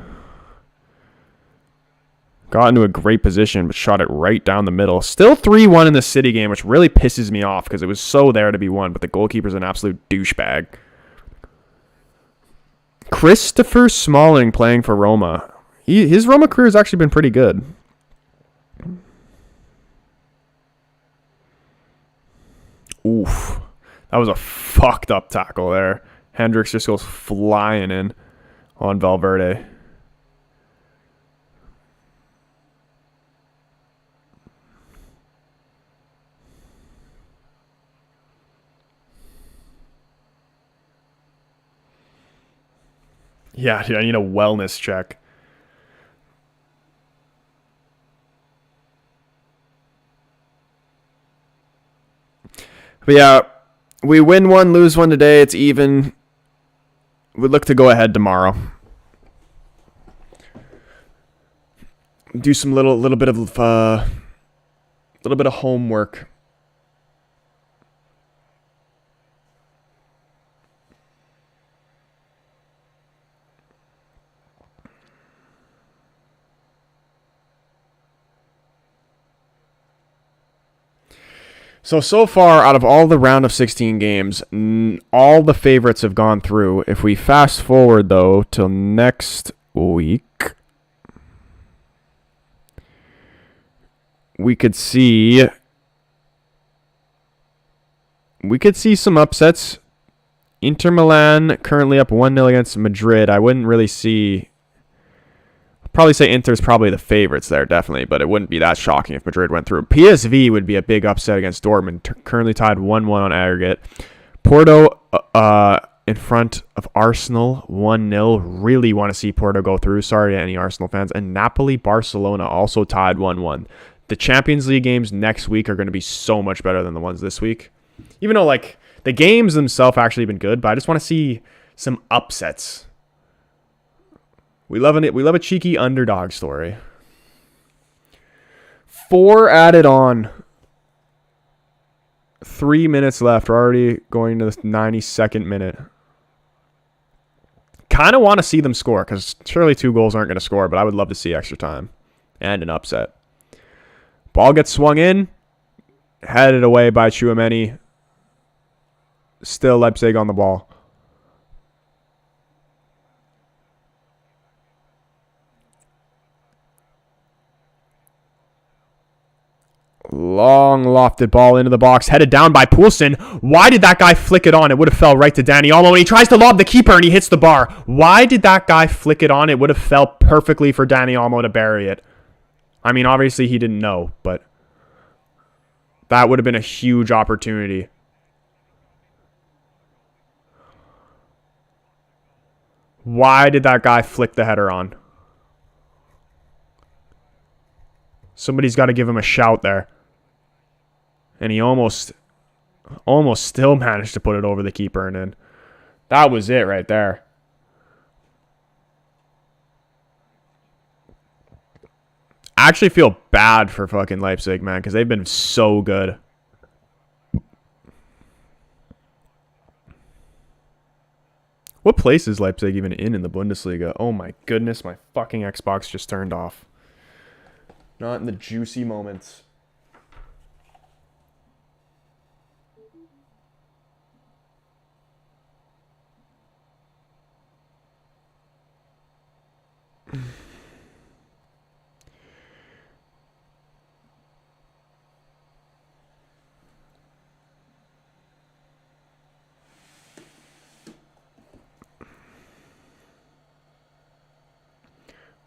Got into a great position, but shot it right down the middle. Still 3-1 in the City game, which really pisses me off because it was so there to be won, but the goalkeeper's an absolute douchebag. Christopher Smalling playing for Roma. His Roma career has actually been pretty good. Oof. That was a fucked up tackle there. Hendricks just goes flying in on Valverde. Yeah, I need a wellness check. But yeah, we win one, lose one today. It's even. We look to go ahead tomorrow. Do some little bit of homework. So far, out of all the round of 16 games, all the favorites have gone through. If we fast forward, though, till next week, we could see some upsets. Inter Milan currently up 1-0 against Madrid. I wouldn't really see... Probably say Inter's probably the favorites there, definitely, but it wouldn't be that shocking if Madrid went through. PSV would be a big upset against Dortmund, currently tied 1-1 on aggregate. Porto in front of Arsenal, 1-0. Really want to see Porto go through. Sorry to any Arsenal fans. And Napoli-Barcelona also tied 1-1. The Champions League games next week are going to be so much better than the ones this week. Even though, like, the games themselves actually been good, but I just want to see some upsets. We love a cheeky underdog story. 4 added on. 3 minutes left. We're already going to the 92nd minute. Kind of want to see them score because surely 2 goals aren't going to score, but I would love to see extra time and an upset. Ball gets swung in. Headed away by Tchouaméni. Still Leipzig on the ball. Long lofted ball into the box, headed down by Poulsen. Why did that guy flick it on? It would have fell right to Dani Olmo, and he tries to lob the keeper, and he hits the bar. Why did that guy flick it on? It would have fell perfectly for Dani Olmo to bury it. I mean, obviously he didn't know, but that would have been a huge opportunity. Why did that guy flick the header on? Somebody's got to give him a shout there. And he almost still managed to put it over the keeper and in. That was it right there. I actually feel bad for fucking Leipzig, man, because they've been so good. What place is Leipzig even in the Bundesliga? Oh my goodness, my fucking Xbox just turned off. Not in the juicy moments.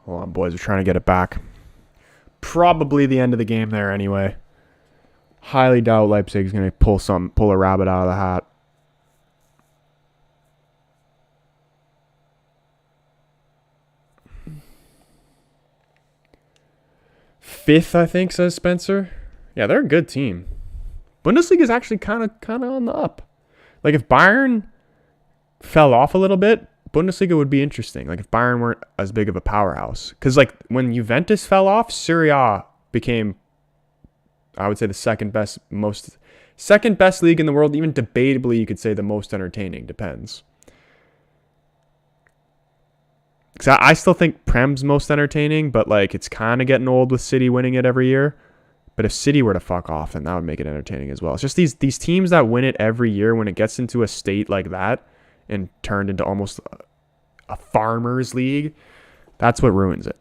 Hold on, boys. We're trying to get it back. Probably the end of the game there anyway. Highly doubt Leipzig's going to pull a rabbit out of the hat. 5th, I think, says Spencer. Yeah, they're a good team. Bundesliga is actually kind of on the up. Like, if Bayern fell off a little bit, Bundesliga would be interesting. Like, if Bayern weren't as big of a powerhouse. Because, like, when Juventus fell off, Serie A became, I would say, the second best league in the world. Even debatably, you could say the most entertaining. Depends. Because I still think Prem's most entertaining, but, like, it's kind of getting old with City winning it every year. But if City were to fuck off, then that would make it entertaining as well. It's just these teams that win it every year, when it gets into a state like that and turned into almost a farmers league, that's what ruins it.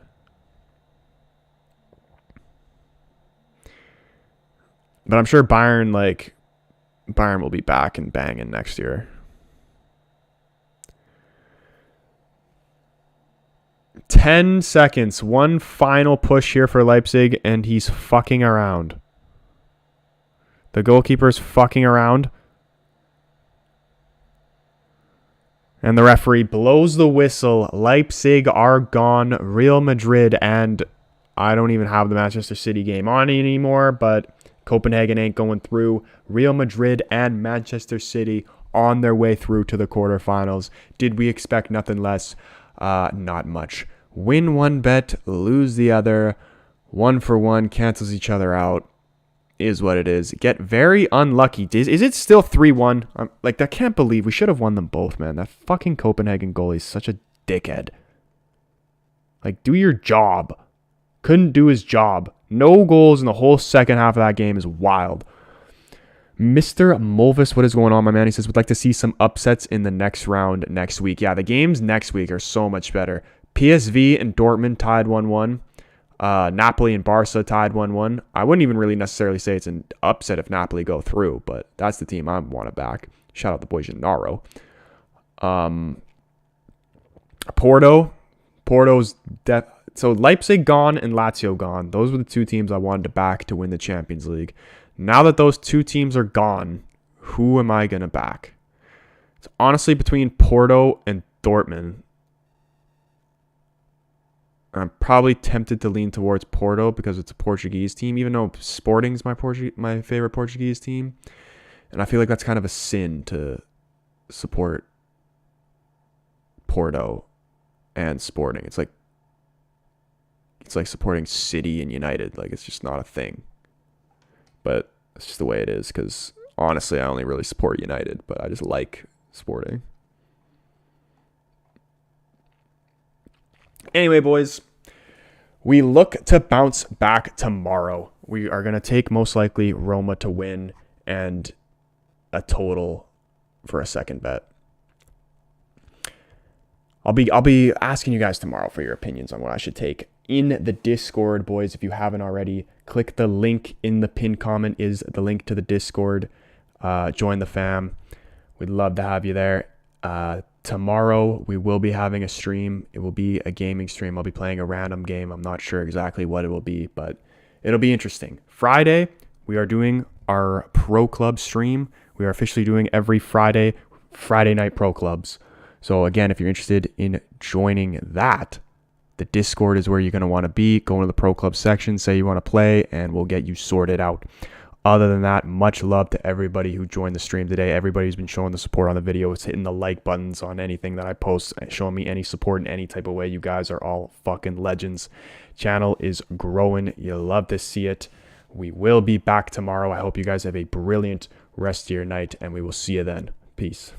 But I'm sure Bayern will be back and banging next year. 10 seconds. One final push here for Leipzig, and he's fucking around. The goalkeeper's fucking around. And the referee blows the whistle. Leipzig are gone. Real Madrid, and I don't even have the Manchester City game on anymore, but Copenhagen ain't going through. Real Madrid and Manchester City on their way through to the quarterfinals. Did we expect nothing less? Not much. Win one bet, lose the other. 1 for 1, cancels each other out. Is what it is. Get very unlucky. Is it still 3-1? I can't believe we should have won them both, man. That fucking Copenhagen goalie is such a dickhead. Like, do your job. Couldn't do his job. No goals in the whole second half of that game is wild. Mr. Mulvis, what is going on, my man? He says, would like to see some upsets in the next round next week. Yeah, the games next week are so much better. PSV and Dortmund tied 1-1. Napoli and Barca tied 1-1. I wouldn't even really necessarily say it's an upset if Napoli go through, but that's the team I want to back. Shout out the boy Gennaro. Porto's death. So Leipzig gone and Lazio gone. Those were the two teams I wanted to back to win the Champions League. Now that those two teams are gone, who am I going to back? It's honestly between Porto and Dortmund. I'm probably tempted to lean towards Porto because it's a Portuguese team, even though Sporting's my favorite Portuguese team. And I feel like that's kind of a sin to support Porto and Sporting. It's like supporting City and United. Like, it's just not a thing. But it's just the way it is, because honestly, I only really support United, but I just like Sporting. Anyway, boys, we look to bounce back tomorrow. We are going to take most likely Roma to win and a total for a second bet. I'll be asking you guys tomorrow for your opinions on what I should take in the Discord, boys. If you haven't already, click the link in the pinned comment is the link to the Discord. Join the fam. We'd love to have you there. Tomorrow we will be having a stream. It will be a gaming stream. I'll be playing a random game. I'm not sure exactly what it will be, but it'll be interesting. Friday, we are doing our Pro Club stream. We are officially doing every Friday night Pro Clubs. So again, if you're interested in joining that, the Discord is where you're going to want to be. Go into the Pro Club section, say you want to play, and we'll get you sorted out. Other than that, much love to everybody who joined the stream today. Everybody who's been showing the support on the videos, hitting the like buttons on anything that I post, showing me any support in any type of way. You guys are all fucking legends. Channel is growing. You love to see it. We will be back tomorrow. I hope you guys have a brilliant rest of your night, and we will see you then. Peace.